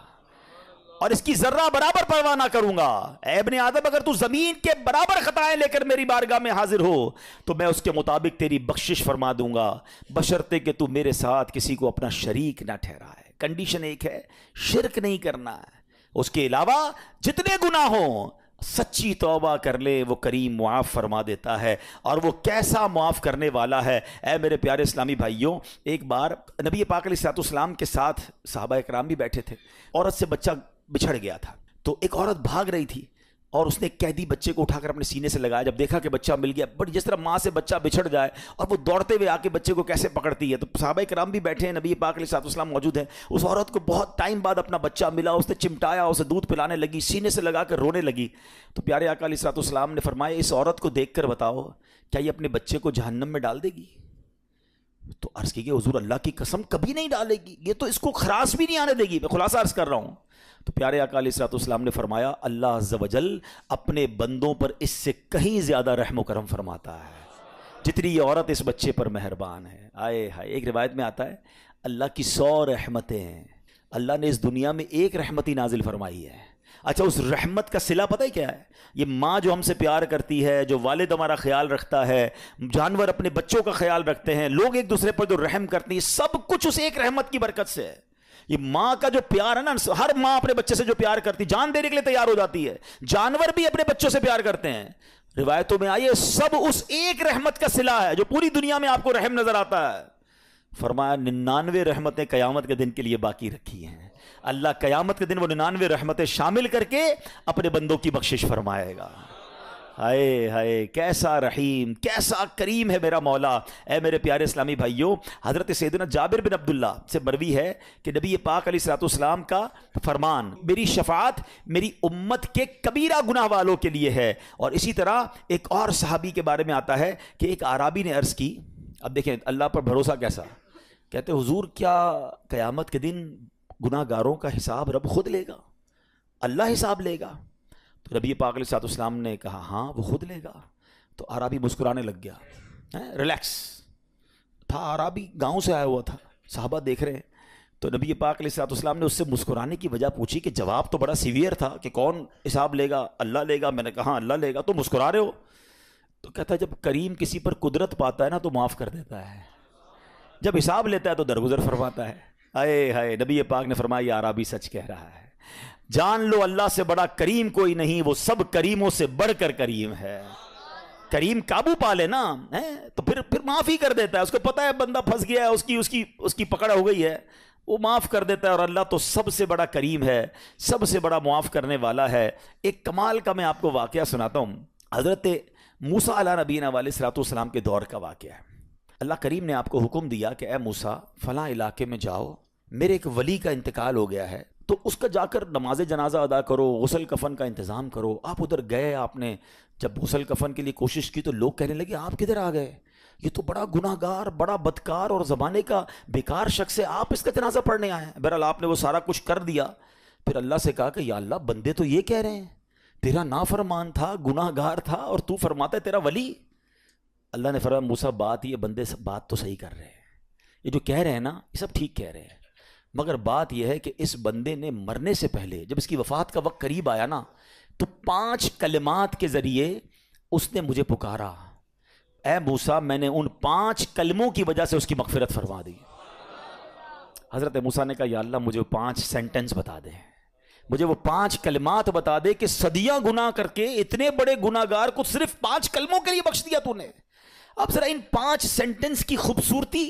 اور اس کی ذرہ برابر پرواہ نہ کروں گا۔ اے ابن آدم اگر تو زمین کے برابر خطائیں لے کر میری بارگاہ میں حاضر ہو تو میں اس کے مطابق تیری بخشش فرما دوں گا، بشرطے کہ تو میرے ساتھ کسی کو اپنا شریک نہ ٹھہرائے۔ کنڈیشن ایک ہے، شرک نہیں کرنا ہے، اس کے علاوہ جتنے گناہ ہوں سچی توبہ کر لے وہ کریم معاف فرما دیتا ہے، اور وہ کیسا معاف کرنے والا ہے۔ اے میرے پیارے اسلامی بھائیوں، ایک بار نبی پاک علیہ الصلوۃ والسلام کے ساتھ صحابہ اکرام بھی بیٹھے تھے، عورت سے بچہ بچھڑ گیا تھا، تو ایک عورت بھاگ رہی تھی اور اس نے قیدی بچے کو اٹھا کر اپنے سینے سے لگایا، جب دیکھا کہ بچہ مل گیا، بٹ جس طرح ماں سے بچہ بچھڑ جائے اور وہ دوڑتے ہوئے آ کے بچے کو کیسے پکڑتی ہے، تو صحابہ کرام بھی بیٹھے ہیں، نبی پاک علیہ الصلوۃ والسلام موجود ہیں، اس عورت کو بہت ٹائم بعد اپنا بچہ ملا، اس نے چمٹایا، اسے دودھ پلانے لگی، سینے سے لگا کر رونے لگی۔ تو پیارے آقا علیہ الصلوۃ والسلام نے فرمایا اس عورت کو دیکھ کر بتاؤ کیا یہ اپنے بچے کو جہنم میں ڈال دے گی؟ تو عرض کی کہ حضور اللہ کی قسم کبھی نہیں ڈالے گی، یہ تو اس کو خراش بھی نہیں آنے دے گی، میں خلاصہ عرض کر رہا ہوں۔ تو پیارے آقا علیہ الصلوۃ والسلام نے فرمایا اللہ عز و جل اپنے بندوں پر اس سے کہیں زیادہ رحم و کرم فرماتا ہے جتنی یہ عورت اس بچے پر مہربان ہے۔ آئے ہائے، ایک روایت میں آتا ہے اللہ کی 100 رحمتیں ہیں، اللہ نے اس دنیا میں ایک رحمت ہی نازل فرمائی ہے۔ اچھا اس رحمت کا صلہ پتہ ہے کیا ہے؟ یہ ماں جو ہم سے پیار کرتی ہے، جو والد ہمارا خیال رکھتا ہے، جانور اپنے بچوں کا خیال رکھتے ہیں، لوگ ایک دوسرے پر جو رحم کرتے ہیں، سب کچھ اس ایک رحمت کی برکت سے ہے۔ یہ ماں کا جو پیار ہے نا، ہر ماں اپنے بچے سے جو پیار کرتی، جان دینے کے لیے تیار ہو جاتی ہے، جانور بھی اپنے بچوں سے پیار کرتے ہیں، روایتوں میں آئیے سب اس ایک رحمت کا صلہ ہے جو پوری دنیا میں آپ کو رحم نظر آتا ہے. فرمایا 99 رحمتیں قیامت کے دن کے لیے باقی رکھی ہیں. اللہ قیامت کے دن وہ 99 رحمتیں شامل کر کے اپنے بندوں کی بخشش فرمائے گا. ہائے ہائے کیسا رحیم کیسا کریم ہے میرا مولا. اے میرے پیارے اسلامی بھائیوں، حضرت سیدنا جابر بن عبداللہ سے مروی ہے کہ نبی پاک علیہ الصلوۃ والسلام کا فرمان، میری شفاعت میری امت کے کبیرہ گناہ والوں کے لیے ہے. اور اسی طرح ایک اور صحابی کے بارے میں آتا ہے کہ ایک اعرابی نے عرض کی، اب دیکھیں اللہ پر بھروسہ کیسا، کہتے حضور کیا قیامت کے دن گناہ گاروں کا حساب رب خود لے گا؟ اللہ حساب لے گا؟ تو نبی پاک علیہ الصلوۃ والسلام نے کہا ہاں وہ خود لے گا. تو عربی مسکرانے لگ گیا، ریلیکس تھا، عربی گاؤں سے آیا ہوا تھا، صحابہ دیکھ رہے ہیں. تو نبی پاک علیہ الصلوۃ والسلام نے اس سے مسکرانے کی وجہ پوچھی کہ جواب تو بڑا سیویئر تھا کہ کون حساب لے گا؟ اللہ لے گا. میں نے کہا ہاں اللہ لے گا. تو مسکرا رہے ہو؟ تو کہتا ہے جب کریم کسی پر قدرت پاتا ہے نا تو معاف کر دیتا ہے، جب حساب لیتا ہے تو درگزر فرماتا ہے. ہائے ہائے نبی پاک نے فرمایا یہ عربی سچ کہہ رہا ہے. جان لو اللہ سے بڑا کریم کوئی نہیں، وہ سب کریموں سے بڑھ کر کریم ہے. کریم قابو پا لے نا تو پھر معاف ہی کر دیتا ہے. اس کو پتا ہے بندہ پھنس گیا ہے، اس کی پکڑ ہو گئی ہے، وہ معاف کر دیتا ہے. اور اللہ تو سب سے بڑا کریم ہے، سب سے بڑا معاف کرنے والا ہے. ایک کمال کا میں آپ کو واقعہ سناتا ہوں. حضرت موسیٰ علیہ نبینا علیہ الصلوۃ والسلام کے دور کا واقعہ ہے. اللہ کریم نے آپ کو حکم دیا کہ اے موسیٰ فلاں علاقے میں جاؤ، میرے ایک ولی کا انتقال ہو گیا ہے، تو اس کا جا کر نماز جنازہ ادا کرو، غسل کفن کا انتظام کرو. آپ ادھر گئے، آپ نے جب غسل کفن کے لیے کوشش کی تو لوگ کہنے لگے آپ کدھر آ گئے، یہ تو بڑا گناہ گار، بڑا بدکار اور زمانے کا بیکار شخص ہے، آپ اس کا جنازہ پڑھنے آئے ہیں. بہرحال آپ نے وہ سارا کچھ کر دیا. پھر اللہ سے کہا کہ یا اللہ بندے تو یہ کہہ رہے ہیں تیرا نافرمان تھا، گناہ گار تھا، اور تو فرماتا ہے تیرا ولی. اللہ نے فرمایا موسیٰ بات یہ بندے بات تو صحیح کر رہے ہیں، یہ جو کہہ رہے ہیں نا یہ سب ٹھیک کہہ رہے ہیں، مگر بات یہ ہے کہ اس بندے نے مرنے سے پہلے جب اس کی وفات کا وقت قریب آیا نا تو 5 کلمات کے ذریعے اس نے مجھے پکارا. اے موسیٰ میں نے ان 5 کلموں کی وجہ سے اس کی مغفرت فرما دی. حضرت موسیٰ نے کہا یا اللہ مجھے 5 سینٹنس بتا دے، مجھے وہ 5 کلمات بتا دے کہ صدیاں گناہ کر کے اتنے بڑے گناہ گار کو صرف 5 کلموں کے لیے بخش دیا تو نے. اب ذرا ان 5 سینٹنس کی خوبصورتی،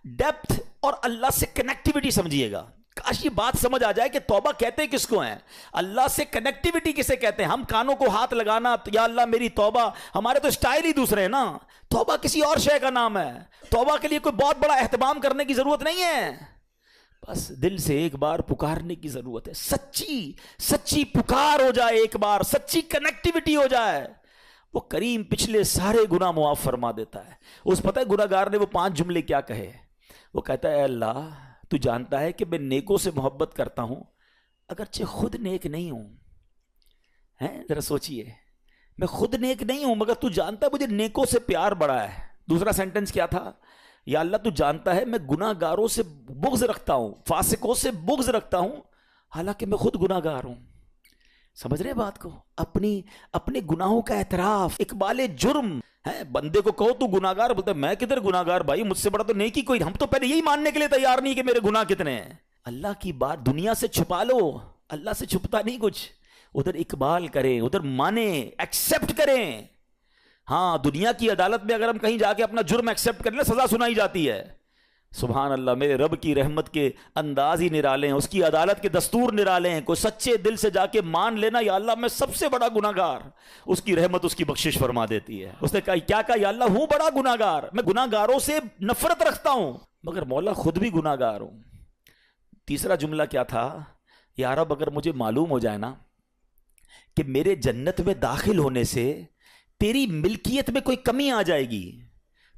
ڈیپتھ اور اللہ سے کنیکٹیوٹی سمجھیے گا. کاش یہ بات سمجھ آ جائے کہ توبہ کہتے کس کو ہیں، اللہ سے کنیکٹیوٹی کسے کہتے ہیں. ہم کانوں کو ہاتھ لگانا یا اللہ میری توبہ، ہمارے تو سٹائل ہی دوسرے ہیں نا. توبہ کسی اور شے کا نام ہے. توبہ کے لیے کوئی بہت بڑا اہتمام کرنے کی ضرورت نہیں ہے، بس دل سے ایک بار پکارنے کی ضرورت ہے. سچی پکار ہو جائے، ایک بار سچی کنیکٹیوٹی ہو جائے، وہ کریم پچھلے سارے گناہ معاف فرما دیتا ہے. اس پتہ ہے گناہ گار نے وہ 5 جملے کیا کہے؟ وہ کہتا ہے اے اللہ تو جانتا ہے کہ میں نیکوں سے محبت کرتا ہوں اگرچہ خود نیک نہیں ہوں. ذرا سوچئے، میں خود نیک نہیں ہوں مگر تو جانتا ہے مجھے نیکوں سے پیار بڑا ہے. دوسرا سینٹنس کیا تھا؟ یا اللہ تو جانتا ہے میں گناہ گاروں سے بغض رکھتا ہوں، فاسقوں سے بغض رکھتا ہوں حالانکہ میں خود گناہ گار ہوں. سمجھ رہے بات کو؟ اپنے گناہوں کا اعتراف، اقبال جرم ہے. بندے کو کہو تو گناہ گار، بولتا ہے میں کدھر گناہ گار بھائی، مجھ سے بڑا تو نیکی کوئی. ہم تو پہلے یہی ماننے کے لیے تیار نہیں کہ میرے گناہ کتنے ہیں. اللہ کی بات دنیا سے چھپا لو، اللہ سے چھپتا نہیں کچھ. ادھر اقبال کریں، ادھر مانیں، ایکسیپٹ کریں. ہاں دنیا کی عدالت میں اگر ہم کہیں جا کے اپنا جرم ایکسیپٹ کر لیں سزا سنائی جاتی ہے. سبحان اللہ، میرے رب کی رحمت کے انداز ہی نرالے ہیں، اس کی عدالت کے دستور نرالے ہیں. کوئی سچے دل سے جا کے مان لینا یا اللہ میں سب سے بڑا گناہ گار، اس کی رحمت اس کی بخشش فرما دیتی ہے. اس نے کہا کیا کہا؟ یا اللہ ہوں بڑا گناہ گار، میں گناہ گاروں سے نفرت رکھتا ہوں مگر مولا خود بھی گناہ گار ہوں. تیسرا جملہ کیا تھا؟ یا رب اگر مجھے معلوم ہو جائے نا کہ میرے جنت میں داخل ہونے سے تیری ملکیت میں کوئی کمی آ جائے گی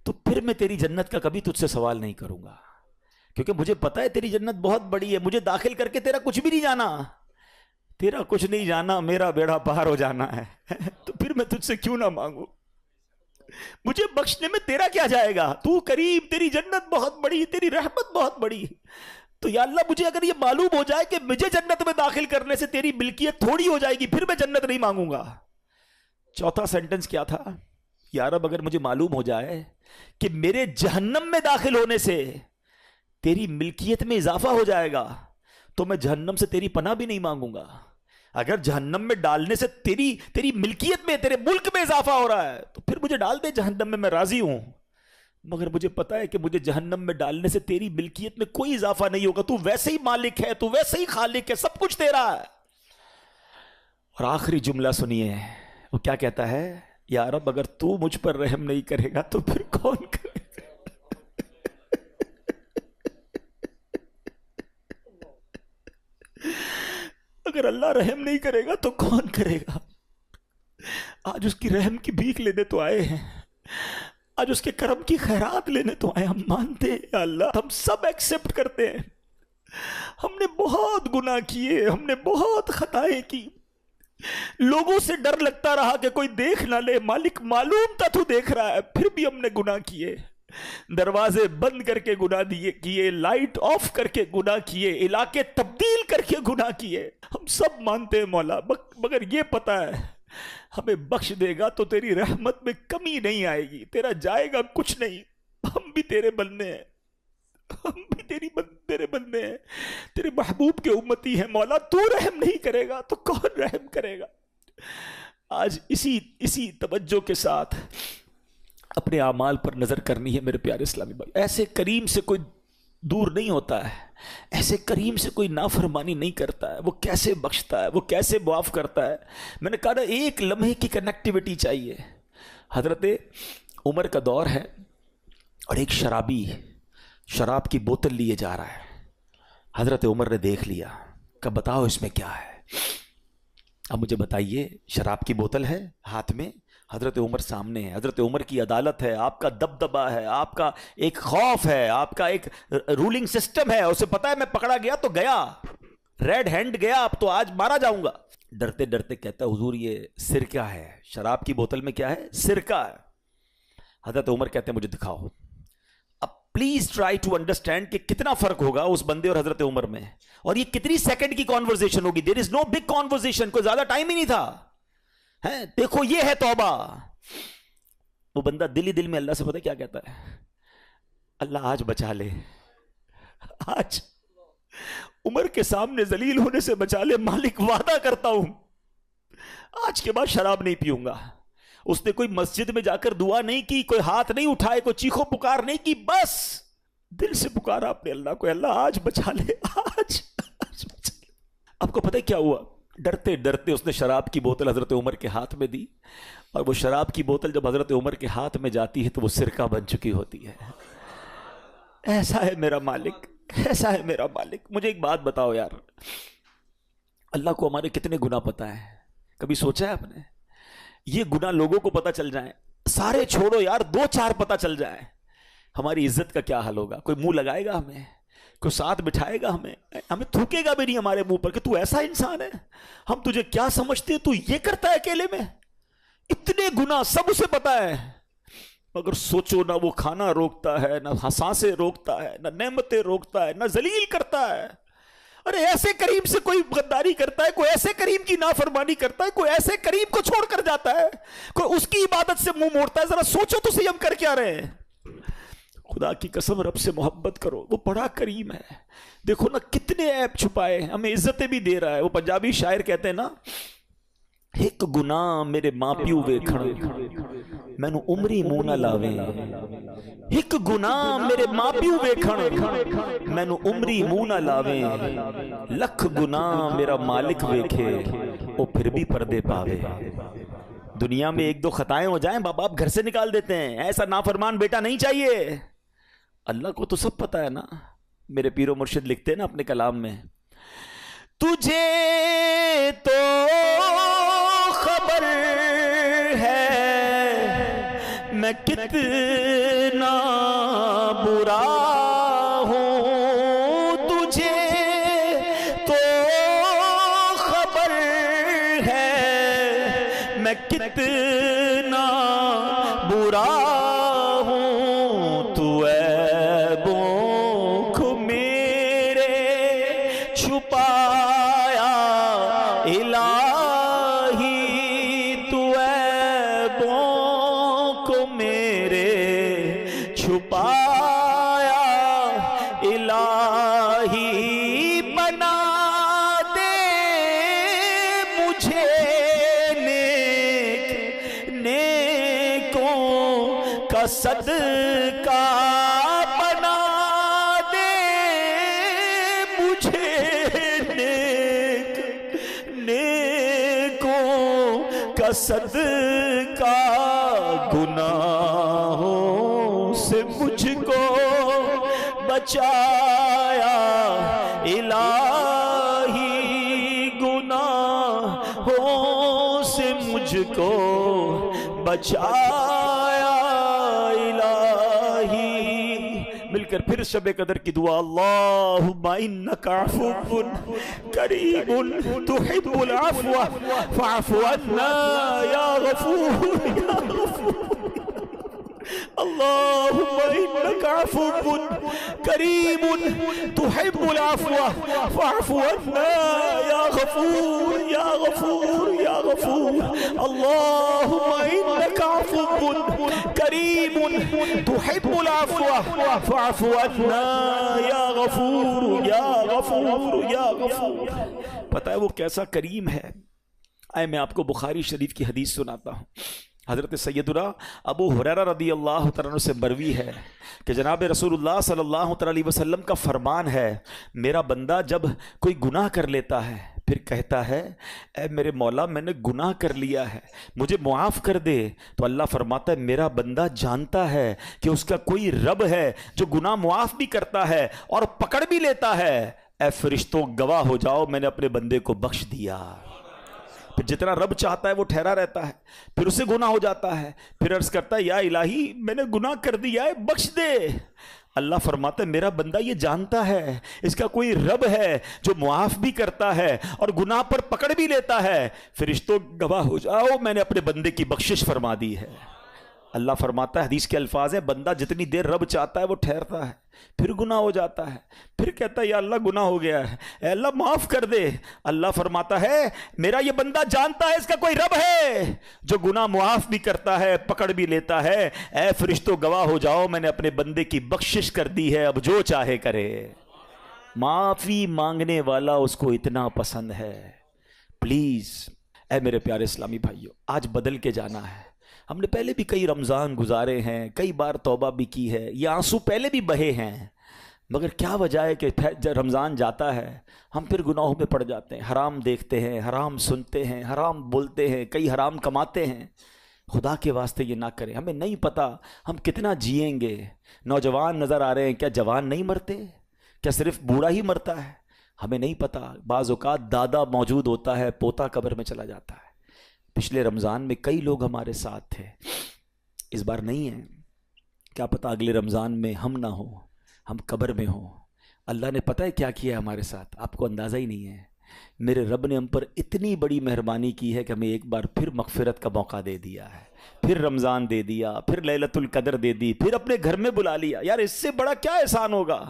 تو پھر میں تیری جنت کا کبھی تجھ سے سوال نہیں کروں گا، کیونکہ مجھے پتا ہے تیری جنت بہت بڑی ہے. مجھے داخل کر کے تیرا کچھ بھی نہیں جانا، تیرا کچھ نہیں جانا، میرا بیڑا پار ہو جانا ہے. تو پھر میں تجھ سے کیوں نہ مانگوں؟ مجھے بخشنے میں تیرا کیا جائے گا؟ تو کریم، تیری جنت بہت بڑی، تیری رحمت بہت بڑی. تو یا اللہ مجھے اگر یہ معلوم ہو جائے کہ مجھے جنت میں داخل کرنے سے تیری ملکیت تھوڑی ہو جائے گی پھر میں جنت نہیں مانگوں گا. چوتھا سینٹنس کیا تھا؟ یا رب اگر مجھے معلوم ہو جائے کہ میرے جہنم میں داخل ہونے سے تیری ملکیت میں اضافہ ہو جائے گا تو میں جہنم سے تیری پناہ بھی نہیں مانگوں گا. اگر جہنم میں ڈالنے سے تیری ملکیت میں، تیرے ملک میں اضافہ ہو رہا ہے تو پھر مجھے ڈال دے جہنم میں راضی ہوں، مگر مجھے پتا ہے کہ مجھے جہنم میں ڈالنے سے تیری ملکیت میں کوئی اضافہ نہیں ہوگا، تو ویسے ہی مالک ہے، تو ویسے ہی خالق ہے، سب کچھ تیرا ہے۔ اور آخری جملہ سنیے، وہ کیا کہتا ہے؟ یا رب اگر تو مجھ پر رحم نہیں کرے گا تو پھر کون کرے گا؟ اگر اللہ رحم نہیں کرے گا تو کون کرے گا؟ آج اس کی رحم کی بھیک لینے تو آئے ہیں، آج اس کے کرم کی خیرات لینے تو آئے۔ ہم مانتے ہیں یا اللہ، ہم سب ایکسپٹ کرتے ہیں، ہم نے بہت گناہ کیے، ہم نے بہت خطائیں کی، لوگوں سے ڈر لگتا رہا کہ کوئی دیکھ نہ لے، مالک معلوم تھا تو دیکھ رہا ہے، پھر بھی ہم نے گناہ کیے، دروازے بند کر کے گناہ کیے، لائٹ آف کر کے گناہ کیے، علاقے تبدیل کر کے گناہ کیے۔ ہم سب مانتے ہیں مولا، مگر یہ پتا ہے ہمیں بخش دے گا تو تیری رحمت میں کمی نہیں آئے گی، تیرا جائے گا کچھ نہیں۔ ہم بھی تیرے بندے ہیں، ہم بھی تیرے بندے ہیں، تیرے محبوب کے امتی ہیں مولا، تو رحم نہیں کرے گا تو کون رحم کرے گا؟ آج اسی توجہ کے ساتھ اپنے اعمال پر نظر کرنی ہے میرے پیارے اسلامی بھائی۔ ایسے کریم سے کوئی دور نہیں ہوتا ہے، ایسے کریم سے کوئی نافرمانی نہیں کرتا ہے، وہ کیسے بخشتا ہے، وہ کیسے معاف کرتا ہے۔ میں نے کہا نا، ایک لمحے کی کنیکٹیوٹی چاہیے۔ حضرت عمر کا دور ہے اور ایک شرابی شراب کی بوتل لیے جا رہا ہے، حضرت عمر نے دیکھ لیا کہ بتاؤ اس میں کیا ہے۔ اب مجھے بتائیے، شراب کی بوتل ہے ہاتھ میں، حضرت عمر سامنے ہے، حضرت عمر کی عدالت ہے، آپ کا دبدبہ ہے، آپ کا ایک خوف ہے، آپ کا ایک رولنگ سسٹم ہے، اسے پتا ہے میں پکڑا گیا تو گیا، ریڈ ہینڈ گیا، اب تو آج مارا جاؤں گا۔ ڈرتے ڈرتے کہتا ہے حضور یہ سرکہ ہے، شراب کی بوتل میں کیا ہے؟ سرکہ ہے۔ حضرت عمر کہتے ہیں مجھے دکھاؤ۔ اب پلیز ٹرائی ٹو انڈرسٹینڈ کہ کتنا فرق ہوگا اس بندے اور حضرت عمر میں، اور یہ کتنی سیکنڈ کی کانورزیشن ہوگی۔ دیر از نو بگ کانورزیشن، کوئی زیادہ ٹائم ہی نہیں تھا۔ دیکھو یہ ہے توبہ۔ وہ بندہ دل ہی دل میں اللہ سے پتہ کیا کہتا ہے؟ اللہ آج بچا لے، آج عمر کے سامنے ذلیل ہونے سے بچا لے، مالک وعدہ کرتا ہوں آج کے بعد شراب نہیں پیوں گا۔ اس نے کوئی مسجد میں جا کر دعا نہیں کی، کوئی ہاتھ نہیں اٹھائے، کوئی چیخو پکار نہیں کی، بس دل سے پکارا اپنے اللہ کو، اللہ آج بچا لے، آج بچا لے۔ آپ کو پتہ کیا ہوا؟ ڈرتے ڈرتے اس نے شراب کی بوتل حضرت عمر کے ہاتھ میں دی، اور وہ شراب کی بوتل جب حضرت عمر کے ہاتھ میں جاتی ہے تو وہ سرکہ بن چکی ہوتی ہے۔ ایسا ہے میرا مالک، ایسا ہے میرا مالک۔ مجھے ایک بات بتاؤ یار، اللہ کو ہمارے کتنے گناہ پتہ ہیں؟ کبھی سوچا ہے آپ نے؟ یہ گناہ لوگوں کو پتہ چل جائیں، سارے چھوڑو یار، 2-4 پتہ چل جائیں، ہماری عزت کا کیا حال ہوگا؟ کوئی منہ لگائے گا ہمیں؟ کوئی ساتھ بٹھائے گا ہمیں تھوکے گا بھی نہیں ہمارے منہ پر کہ تو ایسا انسان ہے، ہم تجھے کیا سمجھتے ہیں، تو یہ کرتا ہے اکیلے میں؟ اتنے گناہ سب اسے پتا ہے، مگر سوچو نہ وہ کھانا روکتا ہے، نہ سانسیں روکتا ہے، نہ نعمتیں روکتا ہے، نہ ذلیل کرتا ہے۔ ارے ایسے کریم سے کوئی غداری کرتا ہے، کوئی ایسے کریم کی نافرمانی کرتا ہے، کوئی ایسے کریم کو چھوڑ کر جاتا ہے، کوئی اس کی عبادت سے منہ موڑتا ہے۔ ذرا سوچو تو صحیح ہم کر کیا رہے ہیں۔ خدا کی قسم رب سے محبت کرو، وہ بڑا کریم ہے۔ دیکھو نا کتنے عیب چھپائے، ہمیں عزتیں بھی دے رہا ہے۔ وہ پنجابی شاعر کہتے ہیں نا، ایک گناہ میرے ماں پیو ویکھن مینوں عمری منہ نہ لاویں، ایک گناہ میرے ماں پیو ویکھن مینوں عمری منہ نہ لاویں، لکھ گناہ میرا مالک ویکھے وہ پھر بھی پردے پاوے۔ دنیا میں 1-2 خطائیں ہو جائیں باپ باپ گھر سے نکال دیتے ہیں، ایسا نافرمان بیٹا نہیں چاہیے۔ اللہ کو تو سب پتا ہے نا۔ میرے پیر و مرشد لکھتے ہیں نا اپنے کلام میں، تجھے تو خبر ہے میں کتنا برا ہوں، تجھے تو خبر ہے میں کتنا برا ہوں، تو عیبوں کو میرے چھپایا الہی، تو عیبوں کو میرے چھپایا الہی، بنا دے کا صدقہ بنا دے مجھے، نیکوں کا صدقہ گناہوں سے مجھ کو بچایا الہی، گناہوں سے مجھ کو بچایا الہی۔ مل کر پھر شب قدر کی دعا، اللہم انک عفو کریم تحب العفو فاعف عنا یا غفور یا غفور۔ اللہم انک عفو کریم تحب العفو فاعف عنا یا غفور یا غفور یا غفور۔ اللہم انک عفو کریم تحب العفو فاعف عنا یا غفور یا غفور یا غفور۔ پتہ ہے وہ کیسا کریم ہے؟ آئے میں آپ کو بخاری شریف کی حدیث سناتا ہوں۔ حضرت سیدنا ابو ہریرہ رضی اللہ تعالیٰ عنہ سے مروی ہے کہ جناب رسول اللہ صلی اللہ علیہ وسلم کا فرمان ہے، میرا بندہ جب کوئی گناہ کر لیتا ہے پھر کہتا ہے اے میرے مولا میں نے گناہ کر لیا ہے مجھے معاف کر دے، تو اللہ فرماتا ہے میرا بندہ جانتا ہے کہ اس کا کوئی رب ہے جو گناہ معاف بھی کرتا ہے اور پکڑ بھی لیتا ہے، اے فرشتوں گواہ ہو جاؤ میں نے اپنے بندے کو بخش دیا۔ پھر جتنا رب چاہتا ہے وہ ٹھہرا رہتا ہے، پھر اسے گناہ ہو جاتا ہے، پھر عرض کرتا ہے یا الہی میں نے گناہ کر دیا ہے بخش دے۔ اللہ فرماتا ہے میرا بندہ یہ جانتا ہے اس کا کوئی رب ہے جو معاف بھی کرتا ہے اور گناہ پر پکڑ بھی لیتا ہے، فرشتوں گواہ ہو جاؤ میں نے اپنے بندے کی بخشش فرما دی ہے۔ اللہ فرماتا ہے حدیث کے الفاظ ہیں بندہ جتنی دیر رب چاہتا ہے وہ ٹھہرتا ہے، پھر گناہ ہو جاتا ہے، پھر کہتا ہے یا اللہ گناہ ہو گیا ہے اے اللہ معاف کر دے۔ اللہ فرماتا ہے میرا یہ بندہ جانتا ہے اس کا کوئی رب ہے جو گناہ معاف بھی کرتا ہے پکڑ بھی لیتا ہے، اے فرشتوں گواہ ہو جاؤ میں نے اپنے بندے کی بخشش کر دی ہے، اب جو چاہے کرے۔ معافی مانگنے والا اس کو اتنا پسند ہے۔ پلیز اے میرے پیارے اسلامی بھائیوں، آج بدل کے جانا ہے۔ ہم نے پہلے بھی کئی رمضان گزارے ہیں، کئی بار توبہ بھی کی ہے، یہ آنسو پہلے بھی بہے ہیں، مگر کیا وجہ ہے کہ جب رمضان جاتا ہے ہم پھر گناہوں میں پڑ جاتے ہیں، حرام دیکھتے ہیں، حرام سنتے ہیں، حرام بولتے ہیں، کئی حرام کماتے ہیں۔ خدا کے واسطے یہ نہ کریں، ہمیں نہیں پتہ ہم کتنا جئیں گے۔ نوجوان نظر آ رہے ہیں، کیا جوان نہیں مرتے؟ کیا صرف بوڑھا ہی مرتا ہے؟ ہمیں نہیں پتہ، بعض اوقات دادا موجود ہوتا ہے پوتا قبر میں چلا جاتا ہے۔ پچھلے رمضان میں کئی لوگ ہمارے ساتھ تھے، اس بار نہیں ہیں، کیا پتہ اگلے رمضان میں ہم نہ ہوں، ہم قبر میں ہوں۔ اللہ نے پتہ ہے کیا کیا ہے ہمارے ساتھ، آپ کو اندازہ ہی نہیں ہے۔ میرے رب نے ہم پر اتنی بڑی مہربانی کی ہے کہ ہمیں ایک بار پھر مغفرت کا موقع دے دیا ہے، پھر رمضان دے دیا، پھر لیلۃ القدر دے دی، پھر اپنے گھر میں بلا لیا۔ یار اس سے بڑا کیا احسان ہوگا؟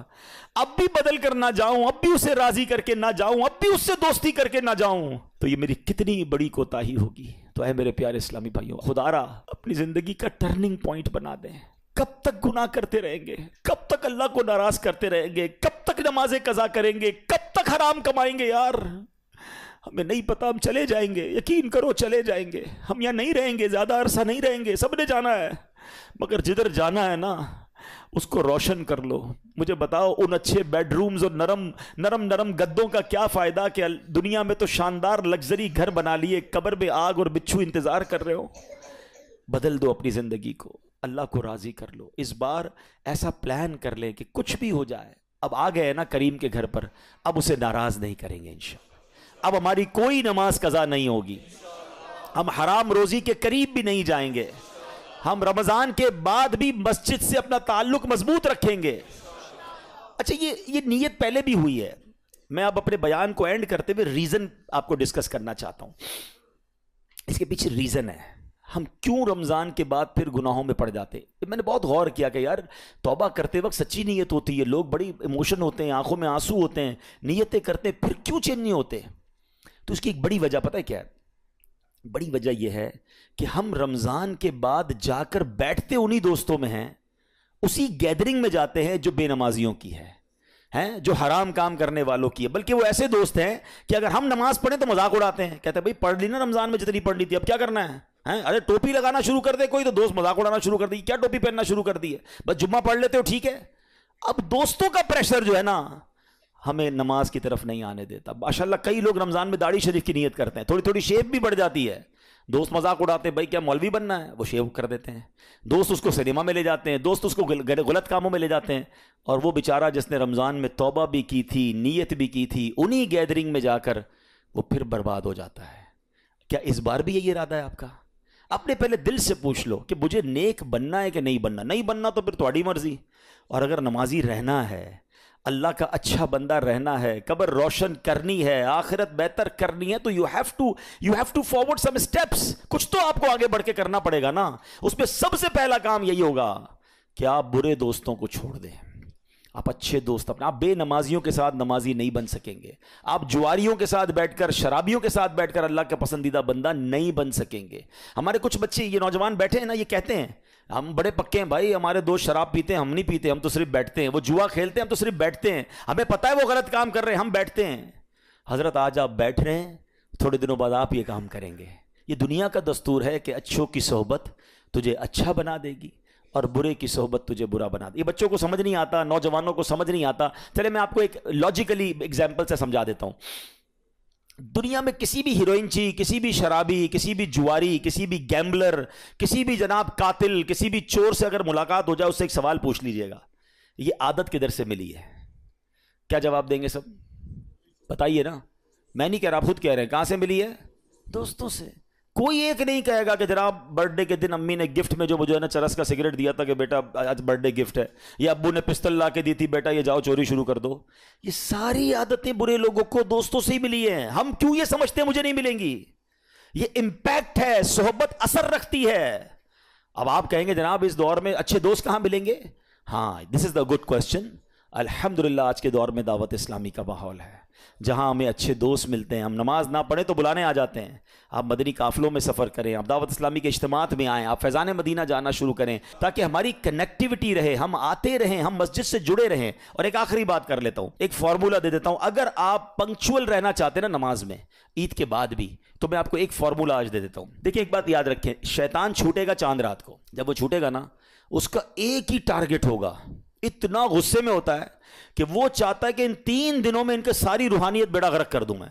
اب بھی بدل کر نہ جاؤں، اب بھی اسے راضی کر کے نہ جاؤں، اب بھی اس سے دوستی کر کے نہ جاؤں، تو یہ میری کتنی بڑی کوتاہی ہوگی۔ تو اے میرے پیارے اسلامی بھائیوں، خدا را اپنی زندگی کا ٹرننگ پوائنٹ بنا دیں۔ کب تک گناہ کرتے رہیں گے؟ کب تک اللہ کو ناراض کرتے رہیں گے؟ کب تک نمازیں قضا کریں گے؟ کب تک حرام کمائیں گے؟ یار ہمیں نہیں پتا، ہم چلے جائیں گے، یقین کرو چلے جائیں گے، ہم یہاں نہیں رہیں گے، زیادہ عرصہ نہیں رہیں گے، سب نے جانا ہے، مگر جدھر جانا ہے نا اس کو روشن کر لو۔ مجھے بتاؤ ان اچھے بیڈ رومز اور نرم گدوں کا کیا فائدہ کہ دنیا میں تو شاندار لگژری گھر بنا لیے، قبر میں آگ اور بچھو انتظار کر رہے ہو۔ بدل دو اپنی زندگی کو، اللہ کو راضی کر لو۔ اس بار ایسا پلان کر لیں کہ کچھ بھی ہو جائے، اب آ گئے نا کریم کے گھر پر، اب اسے ناراض نہیں کریں گے انشاءاللہ۔ اب ہماری کوئی نماز قضا نہیں ہوگی، ہم حرام روزی کے قریب بھی نہیں جائیں گے، ہم رمضان کے بعد بھی مسجد سے اپنا تعلق مضبوط رکھیں گے۔ اچھا یہ نیت پہلے بھی ہوئی ہے، میں اب اپنے بیان کو اینڈ کرتے ہوئے ریزن آپ کو ڈسکس کرنا چاہتا ہوں۔ اس کے پیچھے ریزن ہے ہم کیوں رمضان کے بعد پھر گناہوں میں پڑ جاتے۔ میں نے بہت غور کیا کہ یار توبہ کرتے وقت سچی نیت ہوتی ہے، لوگ بڑی ایموشن ہوتے ہیں، آنکھوں میں آنسو ہوتے ہیں، نیتیں کرتے ہیں، پھر کیوں چینج نہیں ہوتے؟ تو اس کی ایک بڑی وجہ پتہ ہے کیا ہے؟ بڑی وجہ یہ ہے کہ ہم رمضان کے بعد جا کر بیٹھتے انہی دوستوں میں ہیں، اسی گیدرنگ میں جاتے ہیں جو بے نمازیوں کی ہے، جو حرام کام کرنے والوں کی ہے، بلکہ وہ ایسے دوست ہیں کہ اگر ہم نماز پڑھیں تو مذاق اڑاتے ہیں، کہتے ہیں بھائی پڑھ لی نا رمضان میں جتنی پڑھنی تھی، اب کیا کرنا ہے؟ ارے ٹوپی لگانا شروع کر دے کوئی تو دوست مذاق اڑانا شروع کر دی، کیا ٹوپی پہننا شروع کر دی ہے، بس جمعہ پڑھ لیتے ہو ٹھیک ہے. اب دوستوں کا پریشر جو ہے نا ہمیں نماز کی طرف نہیں آنے دیتا. ماشاءاللہ کئی لوگ رمضان میں داڑھی شریف کی نیت کرتے ہیں، تھوڑی تھوڑی شیپ بھی بڑھ جاتی ہے. دوست مذاق اڑاتے ہیں، بھائی کیا مولوی بننا ہے، وہ شیو کر دیتے ہیں. دوست اس کو سنیما میں لے جاتے ہیں، دوست اس کو غلط کاموں میں لے جاتے ہیں. اور وہ بیچارہ جس نے رمضان میں توبہ بھی کی تھی، نیت بھی کی تھی، انہی گیدرنگ میں جا کر وہ پھر برباد ہو جاتا ہے. کیا اس بار بھی یہی ارادہ ہے آپ کا؟ اپنے پہلے دل سے پوچھ لو کہ مجھے نیک بننا ہے کہ نہیں بننا. نہیں بننا تو پھر تمہاری مرضی. اور اگر نمازی رہنا ہے، اللہ کا اچھا بندہ رہنا ہے، قبر روشن کرنی ہے، آخرت بہتر کرنی ہے، تو you have to forward some steps. کچھ تو آپ کو آگے بڑھ کے کرنا پڑے گا نا. اس میں سب سے پہلا کام یہی ہوگا کہ آپ برے دوستوں کو چھوڑ دیں. آپ اچھے دوست اپنے، آپ بے نمازیوں کے ساتھ نمازی نہیں بن سکیں گے. آپ جواریوں کے ساتھ بیٹھ کر، شرابیوں کے ساتھ بیٹھ کر اللہ کا پسندیدہ بندہ نہیں بن سکیں گے. ہمارے کچھ بچے یہ نوجوان بیٹھے ہیں نا، یہ کہتے ہیں ہم بڑے پکے ہیں بھائی، ہمارے دوست شراب پیتے ہیں، ہم نہیں پیتے، ہم تو صرف بیٹھتے ہیں. وہ جوا کھیلتے ہیں، ہم تو صرف بیٹھتے ہیں. ہمیں پتہ ہے وہ غلط کام کر رہے ہیں، ہم بیٹھتے ہیں. حضرت آج آپ بیٹھ رہے ہیں، تھوڑے دنوں بعد آپ یہ کام کریں گے. یہ دنیا کا دستور ہے کہ اچھوں کی صحبت تجھے اچھا بنا دے گی اور برے کی صحبت تجھے برا بنا دے. یہ بچوں کو سمجھ نہیں آتا، نوجوانوں کو سمجھ نہیں آتا. چلے میں آپ کو ایک لاجیکلی ایگزامپل سے سمجھا دیتا ہوں. دنیا میں کسی بھی ہیروئن چی، کسی بھی شرابی، کسی بھی جواری، کسی بھی گیمبلر، کسی بھی جناب قاتل، کسی بھی چور سے اگر ملاقات ہو جائے، اس سے ایک سوال پوچھ لیجئے گا، یہ عادت کدھر سے ملی ہے؟ کیا جواب دیں گے سب؟ بتائیے نا. میں نہیں کہہ رہا، آپ خود کہہ رہے ہیں. کہاں سے ملی ہے؟ دوستوں سے. کوئی ایک نہیں کہے گا کہ جناب برتھ ڈے کے دن امی نے گفٹ میں جو مجھے نا چرس کا سگریٹ دیا تھا کہ بیٹا آج برتھ ڈے گفٹ ہے، یا ابو نے پستل لا کے دی تھی بیٹا یہ جاؤ چوری شروع کر دو. یہ ساری عادتیں برے لوگوں کو دوستوں سے ہی ملی ہیں. ہم کیوں یہ سمجھتے ہیں مجھے نہیں ملیں گی؟ یہ امپیکٹ ہے، صحبت اثر رکھتی ہے. اب آپ کہیں گے جناب اس دور میں اچھے دوست کہاں ملیں گے؟ ہاں، دس از دا گڈ کوشچن. الحمدللہ آج کے دور میں دعوت اسلامی کا ماحول ہے جہاں ہمیں اچھے دوست ملتے ہیں. ہم نماز نہ پڑھیں تو بلانے آ جاتے ہیں. آپ مدنی قافلوں میں سفر کریں، آپ دعوت اسلامی کے اجتماعات میں آئیں، آپ فیضان مدینہ جانا شروع کریں تاکہ ہماری کنیکٹیوٹی رہے، ہم آتے رہیں، ہم مسجد سے جڑے رہیں. اور ایک آخری بات کر لیتا ہوں، ایک فارمولہ دے دیتا ہوں. اگر آپ پنکچول رہنا چاہتے ہیں نا نماز میں، عید کے بعد بھی، تو میں آپ کو ایک فارمولہ آج دے دیتا ہوں. دیکھیں ایک بات یاد رکھیں، شیطان چھوٹے گا چاند رات کو. جب وہ چھوٹے گا نا، اس کا ایک ہی ٹارگٹ ہوگا. اتنا غصے میں ہوتا ہے کہ وہ چاہتا ہے کہ ان 3 دنوں میں ان کے ساری روحانیت بیڑا غرق کر دوں، میں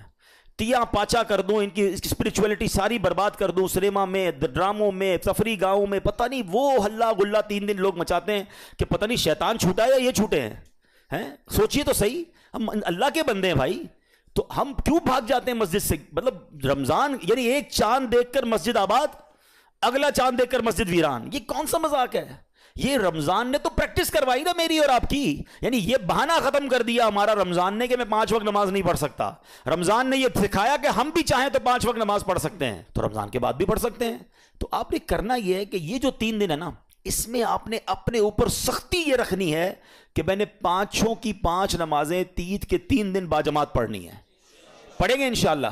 تیا پاچا کر دوں، ان کی اسپرچولیٹی ساری برباد کر دوں. سنیما میں، ڈراموں میں، تفریح گاہوں میں، پتہ نہیں وہ ہلا گلا 3 دن لوگ مچاتے ہیں کہ پتہ نہیں شیطان چھوٹا ہے یا یہ چھوٹے ہیں. سوچئے تو صحیح، ہم اللہ کے بندے ہیں بھائی، تو ہم کیوں بھاگ جاتے ہیں مسجد سے؟ مطلب رمضان یعنی ایک چاند دیکھ کر مسجد آباد، اگلا چاند دیکھ کر مسجد ویران. یہ کون سا مذاق ہے؟ یہ رمضان نے تو پریکٹس کروائی نا میری اور آپ کی. یعنی یہ بہانہ ختم کر دیا ہمارا رمضان نے کہ میں 5 وقت نماز نہیں پڑھ سکتا. رمضان نے یہ سکھایا کہ ہم بھی چاہیں تو 5 وقت نماز پڑھ سکتے ہیں، تو رمضان کے بعد بھی پڑھ سکتے ہیں. تو آپ نے کرنا یہ ہے کہ یہ جو 3 دن ہے نا، اس میں آپ نے اپنے اوپر سختی یہ رکھنی ہے کہ میں نے 5 کی 5 نمازیں عید کے 3 دن باجماعت پڑھنی ہے. پڑھیں گے انشاءاللہ.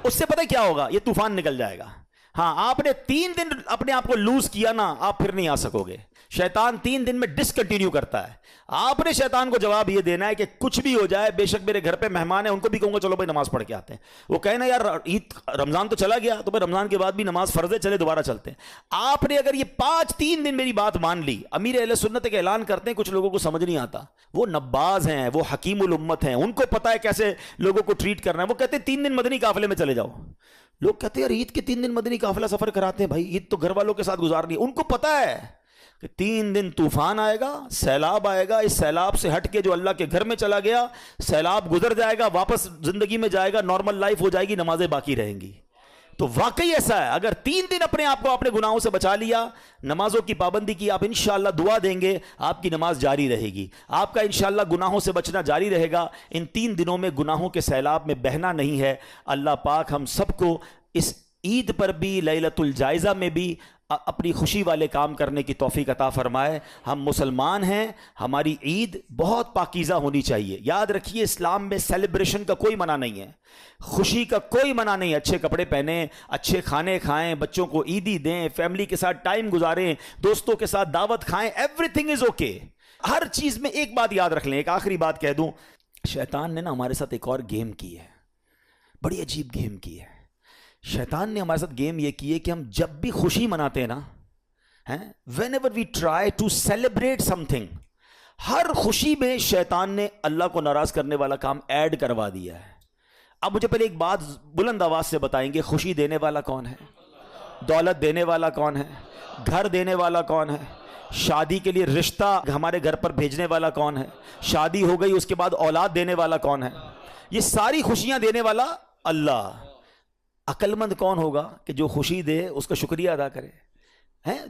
اس سے پتہ کیا ہوگا؟ یہ طوفان نکل جائے گا. ہاں، آپ نے 3 دن اپنے آپ کو لوز کیا نا، آپ پھر نہیں آ سکو گے. شیطان 3 دن میں ڈسکنٹینیو کرتا ہے. آپ نے شیطان کو جواب یہ دینا ہے کہ کچھ بھی ہو جائے، بے شک میرے گھر پہ مہمان ہیں، ان کو بھی کہوں گا چلو بھائی نماز پڑھ کے آتے ہیں. وہ کہیں نا یار عید رمضان تو چلا گیا، تو پھر رمضان کے بعد بھی نماز فرض ہے، چلے دوبارہ چلتے ہیں. آپ نے اگر یہ 3 دن میری بات مان لی. امیر اہل سنت ایک اعلان کرتے ہیں، کچھ لوگوں کو سمجھ نہیں آتا، وہ نباز ہیں، وہ حکیم الامت ہیں، ان کو پتا ہے کیسے لوگوں کو ٹریٹ کرنا ہے. وہ کہتے ہیں 3 دن مدنی قافلے میں چلے جاؤ. لوگ کہتے ہیں یار عید کے 3 دن مدنی قافلہ سفر کراتے ہیں، بھائی عید تو گھر والوں کے ساتھ گزارنی ہے. ان کو پتا ہے کہ 3 دن طوفان آئے گا، سیلاب آئے گا، اس سیلاب سے ہٹ کے جو اللہ کے گھر میں چلا گیا، سیلاب گزر جائے گا، واپس زندگی میں جائے گا، نارمل لائف ہو جائے گی، نمازیں باقی رہیں گی. تو واقعی ایسا ہے، اگر 3 دن اپنے آپ کو اپنے گناہوں سے بچا لیا، نمازوں کی پابندی کی، آپ انشاءاللہ دعا دیں گے آپ کی نماز جاری رہے گی، آپ کا انشاءاللہ گناہوں سے بچنا جاری رہے گا. ان 3 دنوں میں گناہوں کے سیلاب میں بہنا نہیں ہے. اللہ پاک ہم سب کو اس عید پر بھی، لیلۃ الجائزہ میں بھی اپنی خوشی والے کام کرنے کی توفیق عطا فرمائے. ہم مسلمان ہیں، ہماری عید بہت پاکیزہ ہونی چاہیے. یاد رکھیے اسلام میں سیلیبریشن کا کوئی منع نہیں ہے، خوشی کا کوئی منع نہیں ہے. اچھے کپڑے پہنیں، اچھے کھانے کھائیں، بچوں کو عیدی دیں، فیملی کے ساتھ ٹائم گزاریں، دوستوں کے ساتھ دعوت کھائیں، ایوری تھنگ از اوکے. ہر چیز میں ایک بات یاد رکھ لیں، ایک آخری بات کہہ دوں. شیطان نے نا ہمارے ساتھ ایک اور گیم کی ہے، بڑی عجیب گیم کی ہے. شیطان نے ہمارے ساتھ گیم یہ کی ہے کہ ہم جب بھی خوشی مناتے ہیں نا، whenever we try to celebrate something, ہر خوشی میں شیطان نے اللہ کو ناراض کرنے والا کام ایڈ کروا دیا ہے. اب مجھے پہلے ایک بات بلند آواز سے بتائیں گے، خوشی دینے والا کون ہے؟ دولت دینے والا کون ہے؟ گھر دینے والا کون ہے؟ شادی کے لیے رشتہ ہمارے گھر پر بھیجنے والا کون ہے؟ شادی ہو گئی اس کے بعد اولاد دینے والا کون ہے؟ یہ ساری خوشیاں دینے والا اللہ. عقل مند کون ہوگا کہ جو خوشی دے اس کا شکریہ ادا کرے؟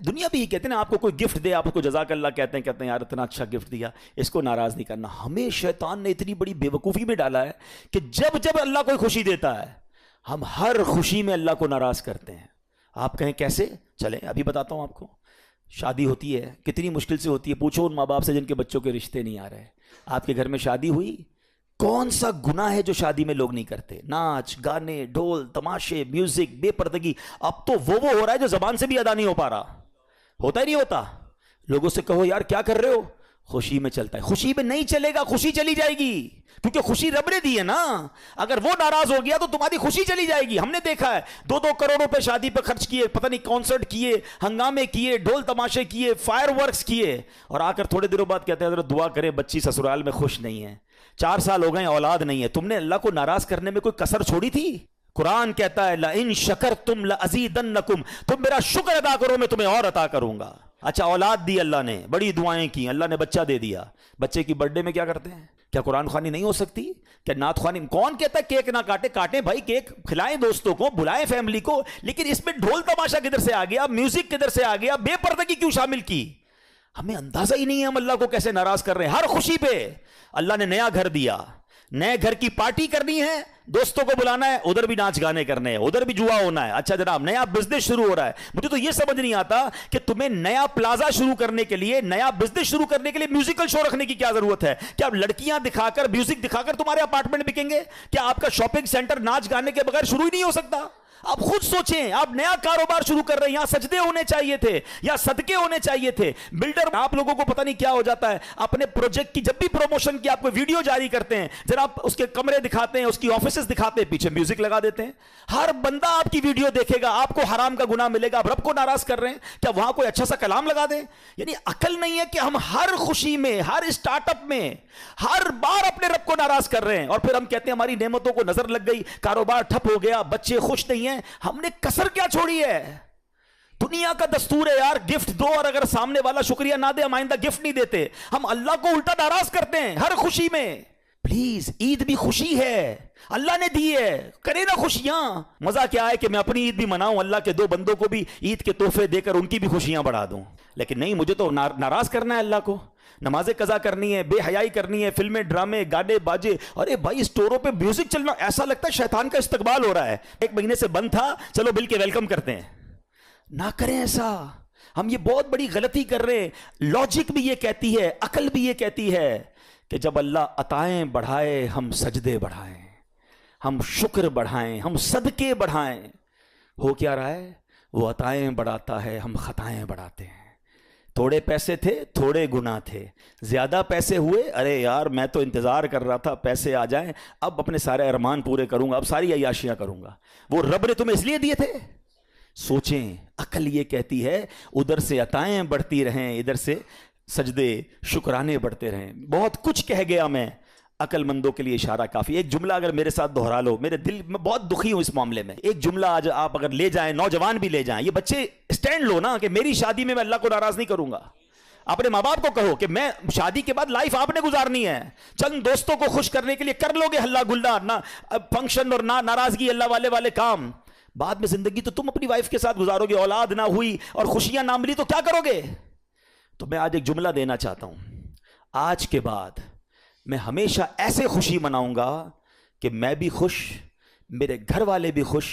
دنیا بھی یہ کہتے ہیں نا، آپ کو کوئی گفٹ دے آپ اس کو جزاک اللہ کہتے ہیں یار اتنا اچھا گفٹ دیا، اس کو ناراض نہیں کرنا. ہمیں شیطان نے اتنی بڑی بے وقوفی میں ڈالا ہے کہ جب جب اللہ کوئی خوشی دیتا ہے ہم ہر خوشی میں اللہ کو ناراض کرتے ہیں. آپ کہیں کیسے؟ چلیں ابھی بتاتا ہوں آپ کو. شادی ہوتی ہے، کتنی مشکل سے ہوتی ہے، پوچھو ان ماں باپ سے جن کے بچوں کے رشتے نہیں آ رہے. آپ کے گھر میں شادی ہوئی، کون سا گناہ ہے جو شادی میں لوگ نہیں کرتے؟ ناچ گانے ڈھول تماشے میوزک بے پردگی. اب تو وہ ہو رہا ہے جو زبان سے بھی ادا نہیں ہو پا رہا. ہوتا ہی نہیں ہوتا. لوگوں سے کہو یار کیا کر رہے ہو؟ خوشی میں چلتا ہے. خوشی میں نہیں چلے گا، خوشی چلی جائے گی، کیونکہ خوشی رب نے دی ہے نا. اگر وہ ناراض ہو گیا تو تمہاری خوشی چلی جائے گی. ہم نے دیکھا ہے 2-2 کروڑ روپے شادی پہ خرچ کیے، پتہ نہیں کانسرٹ کیے، ہنگامے کیے، ڈھول تماشے کیے، فائر ورکس کیے، اور آ کر تھوڑے دنوں بعد کہتے ہیں حضرت دعا کریں بچی سسرال میں خوش نہیں ہے، 4 سال ہو گئے اولاد نہیں ہے. تم نے اللہ کو ناراض کرنے میں کوئی کسر چھوڑی تھی؟ قرآن کہتا ہے لَإِن شَكَرْتُمْ لَأَزِيدَنَّكُمْ، تم میرا شکر ادا کرو میں تمہیں اور عطا کروں گا. اچھا اولاد دی اللہ نے، بڑی دعائیں کی، اللہ نے بچہ دے دیا. بچے کی برتھ ڈے میں کیا کرتے ہیں؟ کیا قرآن خوانی نہیں ہو سکتی؟ کیا نعت خوانی؟ کون کہتا ہے کیک نہ کاٹیں بھائی، کیک کھلائیں دوستوں کو، بلائیں فیملی کو، لیکن اس میں ڈھول تماشا کدھر سے آ گیا؟ میوزک کدھر سے آ گیا؟ بے پردگی کیوں شامل کی؟ ہمیں اندازہ ہی نہیں ہے ہم اللہ کو کیسے ناراض کر رہے ہیں. ہر خوشی پہ اللہ نے نیا گھر دیا، نئے گھر کی پارٹی کرنی ہے، دوستوں کو بلانا ہے، ادھر بھی ناچ گانے کرنے ہیں، ادھر بھی جوا ہونا ہے. اچھا جناب نیا بزنس شروع ہو رہا ہے. مجھے تو یہ سمجھ نہیں آتا کہ تمہیں نیا پلازا شروع کرنے کے لیے، نیا بزنس شروع کرنے کے لیے میوزیکل شو رکھنے کی کیا ضرورت ہے؟ کیا اب لڑکیاں دکھا کر میوزک دکھا کر تمہارے اپارٹمنٹ بکیں گے؟ کیا آپ کا شاپنگ سینٹر ناچ گانے کے بغیر شروع ہی نہیں ہو سکتا؟ آپ خود سوچیں، آپ نیا کاروبار شروع کر رہے ہیں، یہاں سجدے ہونے چاہیے تھے یا صدقے ہونے چاہیے تھے. بلڈر آپ لوگوں کو پتہ نہیں کیا ہو جاتا ہے، اپنے پروجیکٹ کی جب بھی پروموشن کی آپ کو ویڈیو جاری کرتے ہیں، جب آپ اس کے کمرے دکھاتے ہیں، اس کی آفیسز دکھاتے ہیں، پیچھے میوزک لگا دیتے ہیں. ہر بندہ آپ کی ویڈیو دیکھے گا، آپ کو حرام کا گناہ ملے گا. آپ رب کو ناراض کر رہے ہیں، کیا وہاں کوئی اچھا سا کلام لگا دیں؟ یعنی عقل نہیں ہے کہ ہم ہر خوشی میں، ہر اسٹارٹ اپ میں، ہر بار اپنے رب کو ناراض کر رہے ہیں، اور پھر ہم کہتے ہیں ہماری نعمتوں کو نظر لگ گئی، کاروبار ٹھپ ہو گیا، بچے خوش نہیں ہیں. ہم نے کسر کیا چھوڑی ہے؟ دنیا کا دستور ہے یار گفٹ دو، اور اگر سامنے والا شکریہ نہ دے ہم آئندہ گفٹ نہیں دیتے. ہم اللہ کو الٹا ناراض کرتے ہیں ہر خوشی میں. پلیز عید بھی خوشی ہے، اللہ نے دی ہے، کرے نا خوشیاں. مزہ کیا ہے کہ میں اپنی عید بھی مناؤں، اللہ کے 2 بندوں کو بھی عید کے تحفے دے کر ان کی بھی خوشیاں بڑھا دوں. لیکن نہیں، مجھے تو ناراض کرنا ہے اللہ کو. نمازیں قضا کرنی ہے، بے حیائی کرنی ہے، فلمیں ڈرامے گانے باجے. ارے بھائی اسٹوروں پہ میوزک چلنا، ایسا لگتا ہے شیطان کا استقبال ہو رہا ہے. 1 مہینے سے بند تھا، چلو بل کے ویلکم کرتے ہیں. نہ کریں ایسا، ہم یہ بہت بڑی غلطی کر رہے ہیں. لاجک بھی یہ کہتی ہے، عقل بھی یہ کہتی ہے کہ جب اللہ عطائیں بڑھائے ہم سجدے بڑھائیں، ہم شکر بڑھائیں، ہم صدقے بڑھائیں. ہو کیا رہا ہے؟ وہ عطائیں بڑھاتا ہے، ہم خطائیں بڑھاتے ہیں. تھوڑے پیسے تھے، تھوڑے گناہ تھے. زیادہ پیسے ہوئے، ارے یار میں تو انتظار کر رہا تھا پیسے آ جائیں، اب اپنے سارے ارمان پورے کروں گا، اب ساری عیاشیاں کروں گا. وہ رب نے تمہیں اس لیے دیے تھے. سوچیں، عقل یہ کہتی ہے ادھر سے عطائیں بڑھتی رہیں، ادھر سے سجدے شکرانے بڑھتے رہیں. بہت کچھ کہہ گیا میں، عقل مندوں کے لیے اشارہ کافی. ایک جملہ اگر میرے ساتھ دہرا لو، میرے دل میں بہت دکھی ہوں اس معاملے میں. ایک جملہ آج آپ اگر لے جائیں، نوجوان بھی لے جائیں، یہ بچے اسٹینڈ لو نا کہ میری شادی میں اللہ کو ناراض نہیں کروں گا. اپنے ماں باپ کو کہو کہ میں شادی کے بعد لائف آپ نے گزارنی ہے، چند دوستوں کو خوش کرنے کے لیے کر لو گے ہلا گلا، نہ فنکشن اور نہ ناراضگی، اللہ والے کام. بعد میں زندگی تو تم اپنی وائف کے ساتھ گزارو گے، اولاد نہ ہوئی اور خوشیاں نہ ملی تو کیا کرو گے؟ تو میں آج ایک جملہ دینا چاہتا ہوں، آج کے بعد میں ہمیشہ ایسے خوشی مناؤں گا کہ میں بھی خوش، میرے گھر والے بھی خوش،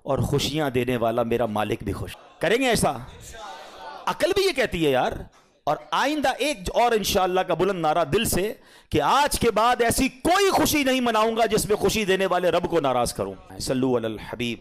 اور خوشیاں دینے والا میرا مالک بھی خوش. کریں گے ایسا؟ عقل بھی یہ کہتی ہے یار. اور آئندہ ایک اور انشاءاللہ کا بلند نعرہ دل سے کہ آج کے بعد ایسی کوئی خوشی نہیں مناؤں گا جس میں خوشی دینے والے رب کو ناراض کروں. صلو علی الحبیب.